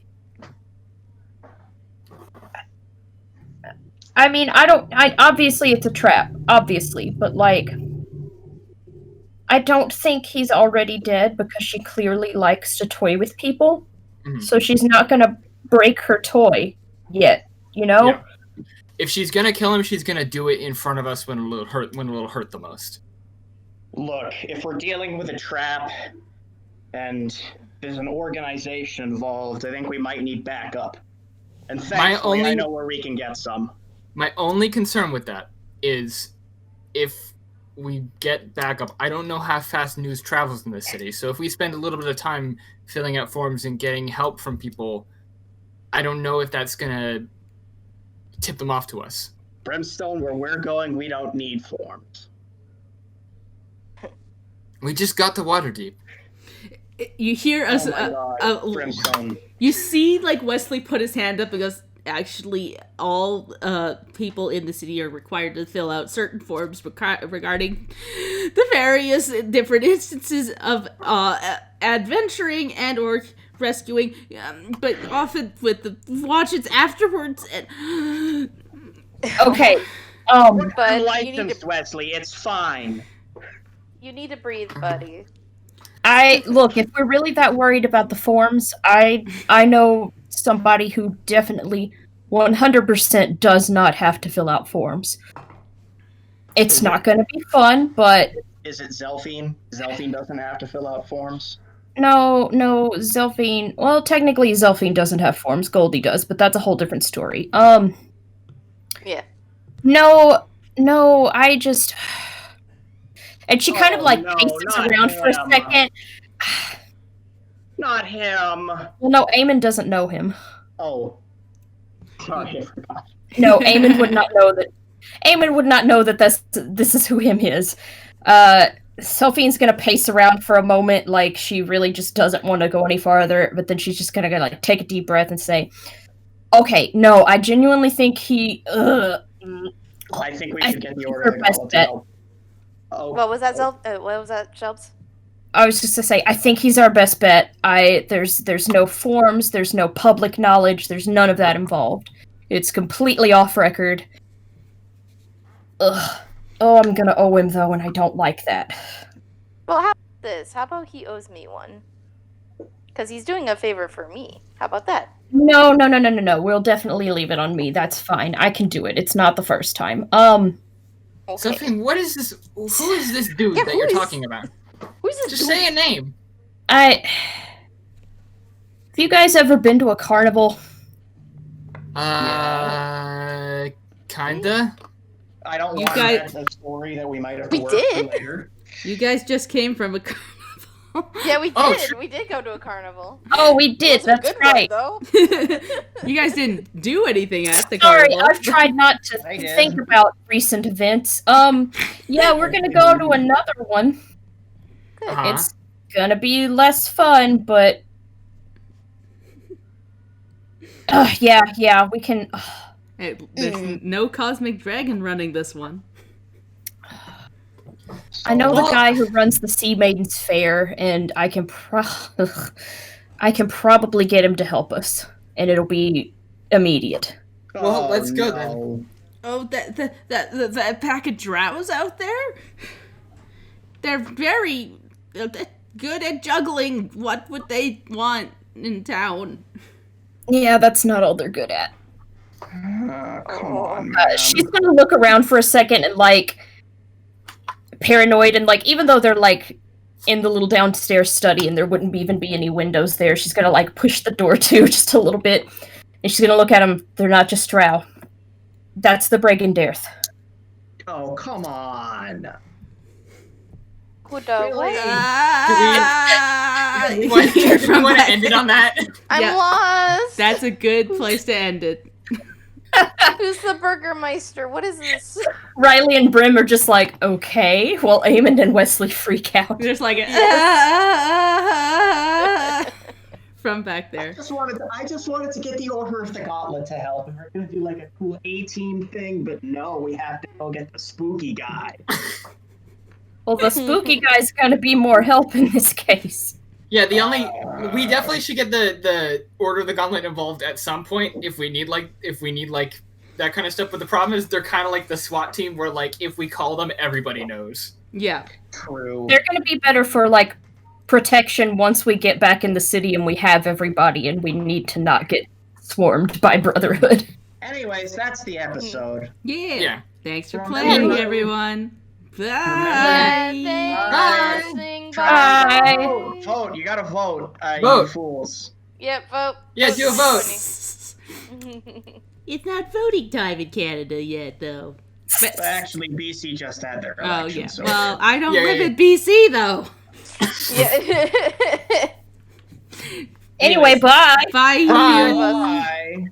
I mean, obviously it's a trap, obviously, but, like, I don't think he's already dead because she clearly likes to toy with people. Mhm. So she's not gonna break her toy yet, you know? Yeah. If she's gonna kill him, she's gonna do it in front of us when it'll hurt the most. Look, if we're dealing with a trap and there's an organization involved, I think we might need backup. And thankfully, I know where we can get some. My only concern with that is if we get back up. I don't know how fast news travels in this city, so if we spend a little bit of time filling out forms and getting help from people, I don't know if that's gonna tip them off to us. Brimstone, where we're going, we don't need forms. We just got to Waterdeep. You hear us. Brimstone. You see, like, Wesley put his hand up and goes, actually, all people in the city are required to fill out certain forms regarding the various different instances of adventuring and or rescuing, but often with the watches afterwards. And Okay. But Licensed, Wesley. It's fine. you need to breathe, buddy. Look, if we're really that worried about the forms, I know somebody who definitely 100% does not have to fill out forms. It's not going to be fun, but... Is it Zelphine? Zelphine doesn't have to fill out forms? No, Zelphine... Well, technically Zelphine doesn't have forms. Goldie does, but that's a whole different story. Yeah. No, I just... And she kind of, paces around for a second. Not him. Well, no, Eamon doesn't know him. Oh. Sorry, I forgot. No, Eamon would not know that. Eamon would not know that this is who him is. Sophine's gonna pace around for a moment, like she really just doesn't want to go any farther, but then she's just gonna go, take a deep breath and say, "Okay, no, I genuinely think he. I think we should get the order of best bet. Oh. What was that, what was that, Shelbs? I was just to say, I think he's our best bet. There's no forms, there's no public knowledge, there's none of that involved. It's completely off record. Ugh. Oh, I'm gonna owe him though, and I don't like that. Well, how about this? How about he owes me one? Because he's doing a favor for me. How about that? No. We'll definitely leave it on me. That's fine. I can do it. It's not the first time. Okay. Something. What is this? Who is this dude that you're talking about? Who's this Just dude? say a name. Have you guys ever been to a carnival? Kinda. I don't You want guys- that story that we might have We to work through did. later. you guys just came from a carnival. Yeah, we did. Oh, sure. We did go to a carnival. Oh, we did. It was a That's good one, right. though. You guys didn't do anything at the Sorry, carnival. I've tried not to I did. think about recent events. Yeah, we're gonna go to another one. Uh-huh. It's gonna be less fun, but yeah, we can. Hey, there's no cosmic dragon running this one. I know the Well- guy who runs the Sea Maidens Fair, and I can probably get him to help us, and it'll be immediate. Well, let's go then. no. Oh, that pack of drows out there? They're very good at juggling. What would they want in town? Yeah, that's not all they're good at. Come on, man. She's gonna look around for a second and paranoid and even though they're in the little downstairs study and there wouldn't even be any windows there, she's gonna push the door to just a little bit and she's gonna look at them. They're not just drow. That's the Bragendarth. Oh, come on. Good, Really? what? You want to end it on that? I'm Yeah. lost. That's a good place to end it. Who's the Burgermeister? What is this? Riley and Brim are just okay, while Eamon and Wesley freak out. There's from back there. I just wanted to get the Order of the Gauntlet to help. And we're gonna do a cool A-team thing, but no, we have to go get the spooky guy. Well, the spooky guy's gonna be more help in this case. Yeah, we definitely should get the Order of the Gauntlet involved at some point if we need that kind of stuff. But the problem is they're kind of like the SWAT team where if we call them, everybody knows. Yeah. True. They're gonna be better for protection once we get back in the city and we have everybody and we need to not get swarmed by Brotherhood. Anyways, that's the episode. Yeah. Thanks for Remember- playing, everyone. Bye. Thanks for listening. Bye. Vote. You gotta vote. You Vote. fools. Yep, vote. Yeah, do a vote. It's not voting time in Canada yet, though. But actually, BC just had their Oh, election. yeah. So. Well, I don't Yeah, live yeah. in BC, though. Yeah. Anyway, bye. Bye. Bye. Bye.